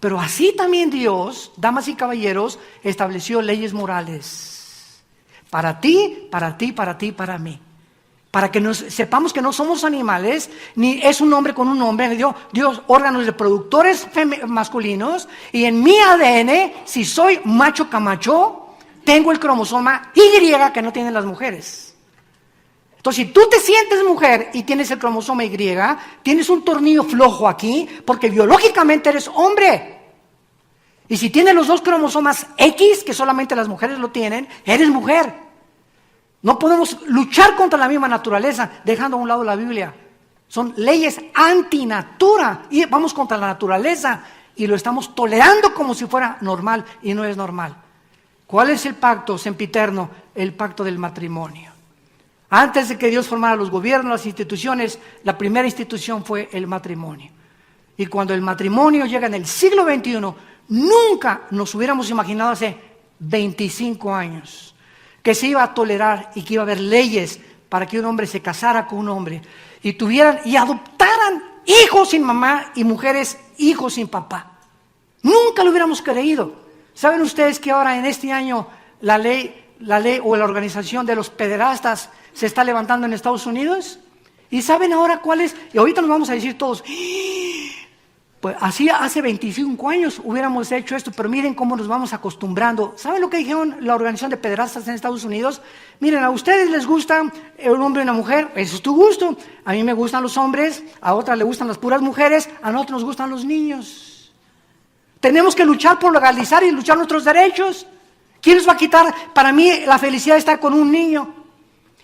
Pero así también Dios, damas y caballeros, estableció leyes morales. Para ti, para ti, para ti, para mí. Para que sepamos que no somos animales, ni es un hombre con un hombre. Dios órganos reproductores masculinos, y en mi ADN, si soy macho camacho, tengo el cromosoma Y que no tienen las mujeres. Entonces, si tú te sientes mujer y tienes el cromosoma Y, tienes un tornillo flojo aquí, porque biológicamente eres hombre. Y si tienes los dos cromosomas X, que solamente las mujeres lo tienen, eres mujer. No podemos luchar contra la misma naturaleza, dejando a un lado la Biblia. Son leyes antinatura y vamos contra la naturaleza y lo estamos tolerando como si fuera normal y no es normal. ¿Cuál es el pacto sempiterno? El pacto del matrimonio. Antes de que Dios formara los gobiernos, las instituciones, la primera institución fue el matrimonio. Y cuando el matrimonio llega en el siglo XXI, nunca nos hubiéramos imaginado hace 25 años que se iba a tolerar y que iba a haber leyes para que un hombre se casara con un hombre y tuvieran y adoptaran hijos sin mamá y mujeres hijos sin papá. Nunca lo hubiéramos creído. ¿Saben ustedes que ahora en este año la ley o la organización de los pederastas se está levantando en Estados Unidos? ¿Y saben ahora cuál es? Y ahorita nos vamos a decir todos, pues así hace 25 años hubiéramos hecho esto, pero miren cómo nos vamos acostumbrando. ¿Saben lo que dijeron la organización de pederastas en Estados Unidos? Miren, a ustedes les gusta un hombre y una mujer, eso es tu gusto. A mí me gustan los hombres, a otras les gustan las puras mujeres, a nosotros nos gustan los niños. Tenemos que luchar por legalizar y luchar nuestros derechos. ¿Quién nos va a quitar para mí la felicidad de estar con un niño?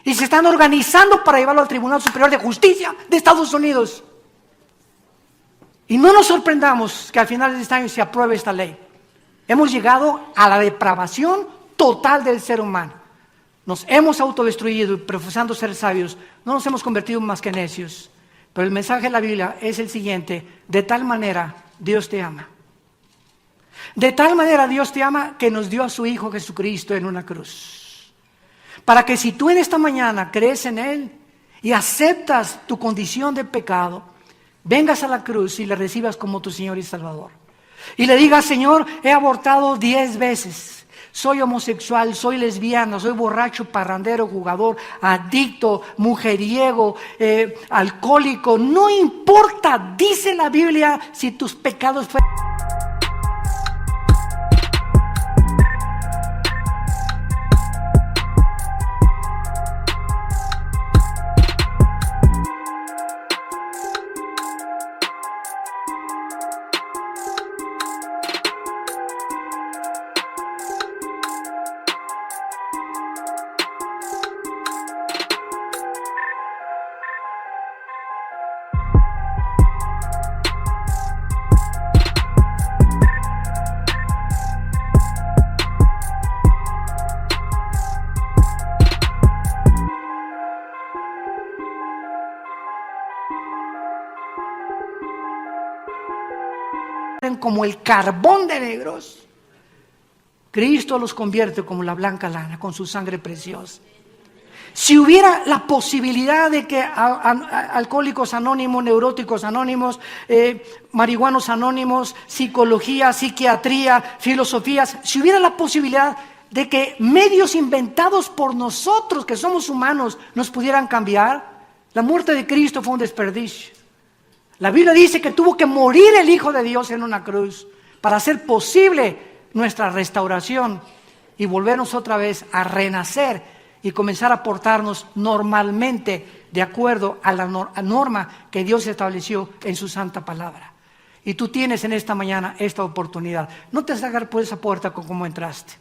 Y se están organizando para llevarlo al Tribunal Superior de Justicia de Estados Unidos. Y no nos sorprendamos que al final de este año se apruebe esta ley. Hemos llegado a la depravación total del ser humano. Nos hemos autodestruido y profesando ser sabios, no nos hemos convertido más que necios. Pero el mensaje de la Biblia es el siguiente: de tal manera Dios te ama. De tal manera Dios te ama que nos dio a su Hijo Jesucristo en una cruz. Para que si tú en esta mañana crees en Él y aceptas tu condición de pecado, vengas a la cruz y le recibas como tu Señor y Salvador. Y le digas: Señor, he abortado 10 veces. Soy homosexual, soy lesbiana, soy borracho, parrandero, jugador, adicto, mujeriego, alcohólico. No importa, dice la Biblia, si tus pecados fueron... como el carbón de negros, Cristo los convierte como la blanca lana con su sangre preciosa. Si hubiera la posibilidad de que alcohólicos anónimos, neuróticos anónimos, marihuanos anónimos, psicología, psiquiatría, filosofías, si hubiera la posibilidad de que medios inventados por nosotros, que somos humanos, nos pudieran cambiar, la muerte de Cristo fue un desperdicio. La Biblia dice que tuvo que morir el Hijo de Dios en una cruz para hacer posible nuestra restauración y volvernos otra vez a renacer y comenzar a portarnos normalmente de acuerdo a la norma que Dios estableció en su santa palabra. Y tú tienes en esta mañana esta oportunidad. No te salgas por esa puerta como entraste.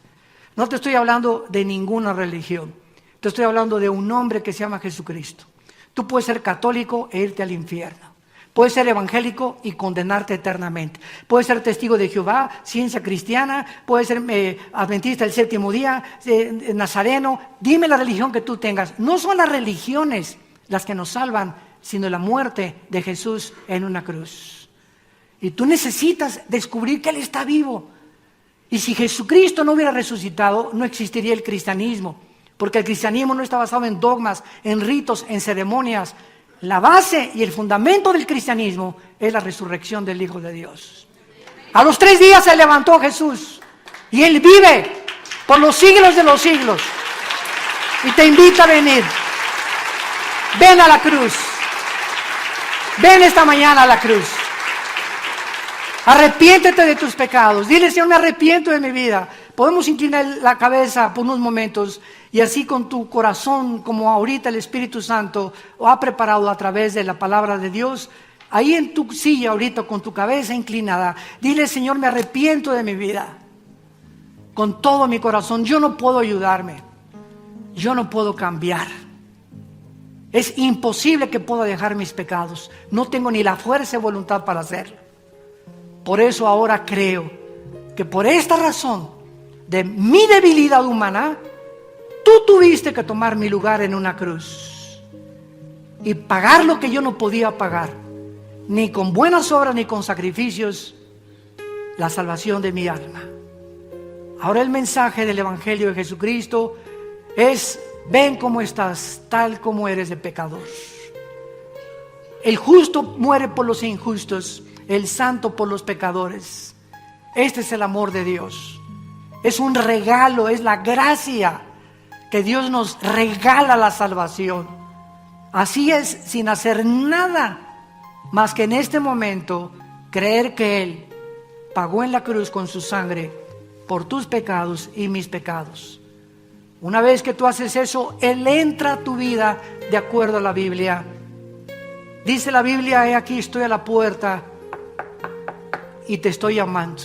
No te estoy hablando de ninguna religión. Te estoy hablando de un hombre que se llama Jesucristo. Tú puedes ser católico e irte al infierno. Puedes ser evangélico y condenarte eternamente. Puedes ser testigo de Jehová, ciencia cristiana. Puedes ser adventista del séptimo día, nazareno. Dime la religión que tú tengas. No son las religiones las que nos salvan, sino la muerte de Jesús en una cruz. Y tú necesitas descubrir que Él está vivo. Y si Jesucristo no hubiera resucitado, no existiría el cristianismo. Porque el cristianismo no está basado en dogmas, en ritos, en ceremonias. La base y el fundamento del cristianismo es la resurrección del Hijo de Dios. A los 3 días se levantó Jesús. Y Él vive por los siglos de los siglos. Y te invita a venir. Ven a la cruz. Ven esta mañana a la cruz. Arrepiéntete de tus pecados. Dile, Señor, me arrepiento de mi vida. Podemos inclinar la cabeza por unos momentos y así con tu corazón, como ahorita el Espíritu Santo lo ha preparado a través de la palabra de Dios, ahí en tu silla ahorita con tu cabeza inclinada, dile, Señor, me arrepiento de mi vida. Con todo mi corazón, yo no puedo ayudarme. Yo no puedo cambiar. Es imposible que pueda dejar mis pecados. No tengo ni la fuerza y voluntad para hacerlo. Por eso ahora creo que por esta razón de mi debilidad humana, tú tuviste que tomar mi lugar en una cruz y pagar lo que yo no podía pagar, ni con buenas obras ni con sacrificios, la salvación de mi alma. Ahora el mensaje del Evangelio de Jesucristo es: ven como estás, tal como eres de pecador. El justo muere por los injustos, el santo por los pecadores. Este es el amor de Dios. Es un regalo, es la gracia que Dios nos regala, la salvación. Así es, sin hacer nada más que en este momento creer que Él pagó en la cruz con su sangre por tus pecados y mis pecados. Una vez que tú haces eso, Él entra a tu vida de acuerdo a la Biblia. Dice la Biblia: he aquí estoy a la puerta y te estoy llamando.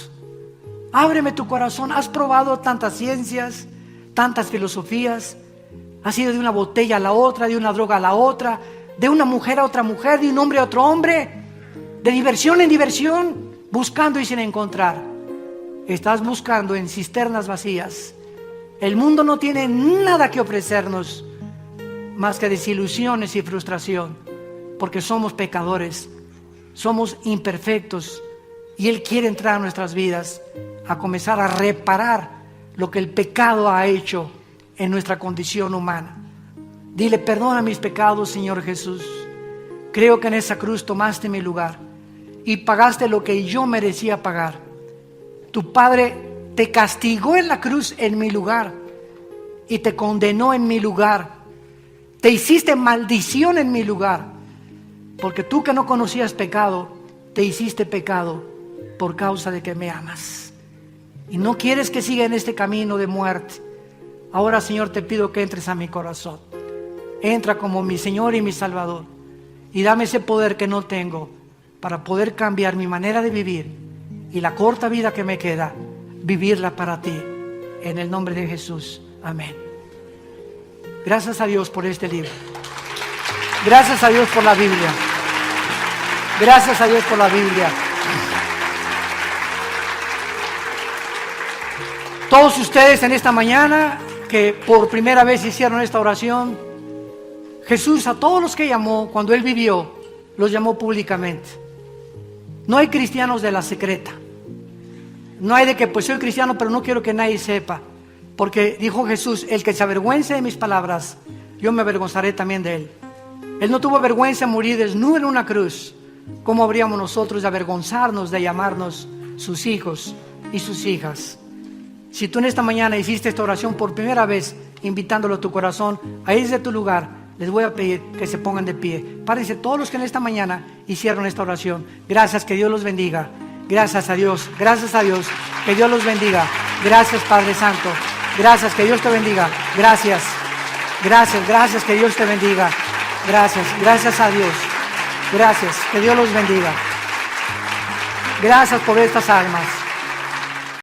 Ábreme tu corazón. Has probado tantas ciencias, tantas filosofías. Has ido de una botella a la otra, de una droga a la otra, de una mujer a otra mujer, de un hombre a otro hombre, de diversión en diversión, buscando y sin encontrar. Estás buscando en cisternas vacías. El mundo no tiene nada que ofrecernos más que desilusiones y frustración, porque somos pecadores, somos imperfectos. Y Él quiere entrar a nuestras vidas a comenzar a reparar lo que el pecado ha hecho en nuestra condición humana. Dile: perdona mis pecados, Señor Jesús. Creo que en esa cruz tomaste mi lugar y pagaste lo que yo merecía pagar. Tu Padre te castigó en la cruz en mi lugar y te condenó en mi lugar. Te hiciste maldición en mi lugar, porque tú, que no conocías pecado, te hiciste pecado por causa de que me amas y no quieres que siga en este camino de muerte. Ahora, Señor, te pido que entres a mi corazón. Entra como mi Señor y mi Salvador y dame ese poder que no tengo para poder cambiar mi manera de vivir y la corta vida que me queda, vivirla para ti. En el nombre de Jesús, amén. Gracias a Dios por este libro. Gracias a Dios por la Biblia. Gracias a Dios por la Biblia. Todos ustedes en esta mañana que por primera vez hicieron esta oración, Jesús a todos los que llamó cuando Él vivió, los llamó públicamente. No hay cristianos de la secreta. No hay de que pues soy cristiano pero no quiero que nadie sepa. Porque dijo Jesús: el que se avergüence de mis palabras, yo me avergonzaré también de él. Él no tuvo vergüenza de morir desnudo en una cruz. ¿Cómo habríamos nosotros de avergonzarnos de llamarnos sus hijos y sus hijas? Si tú en esta mañana hiciste esta oración por primera vez, invitándolo a tu corazón, ahí desde tu lugar, les voy a pedir que se pongan de pie. Párense todos los que en esta mañana hicieron esta oración. Gracias, que Dios los bendiga. Gracias a Dios, que Dios los bendiga. Gracias, Padre Santo. Gracias, que Dios te bendiga. Gracias, que Dios te bendiga. Gracias, gracias a Dios. Gracias, que Dios los bendiga. Gracias por estas almas.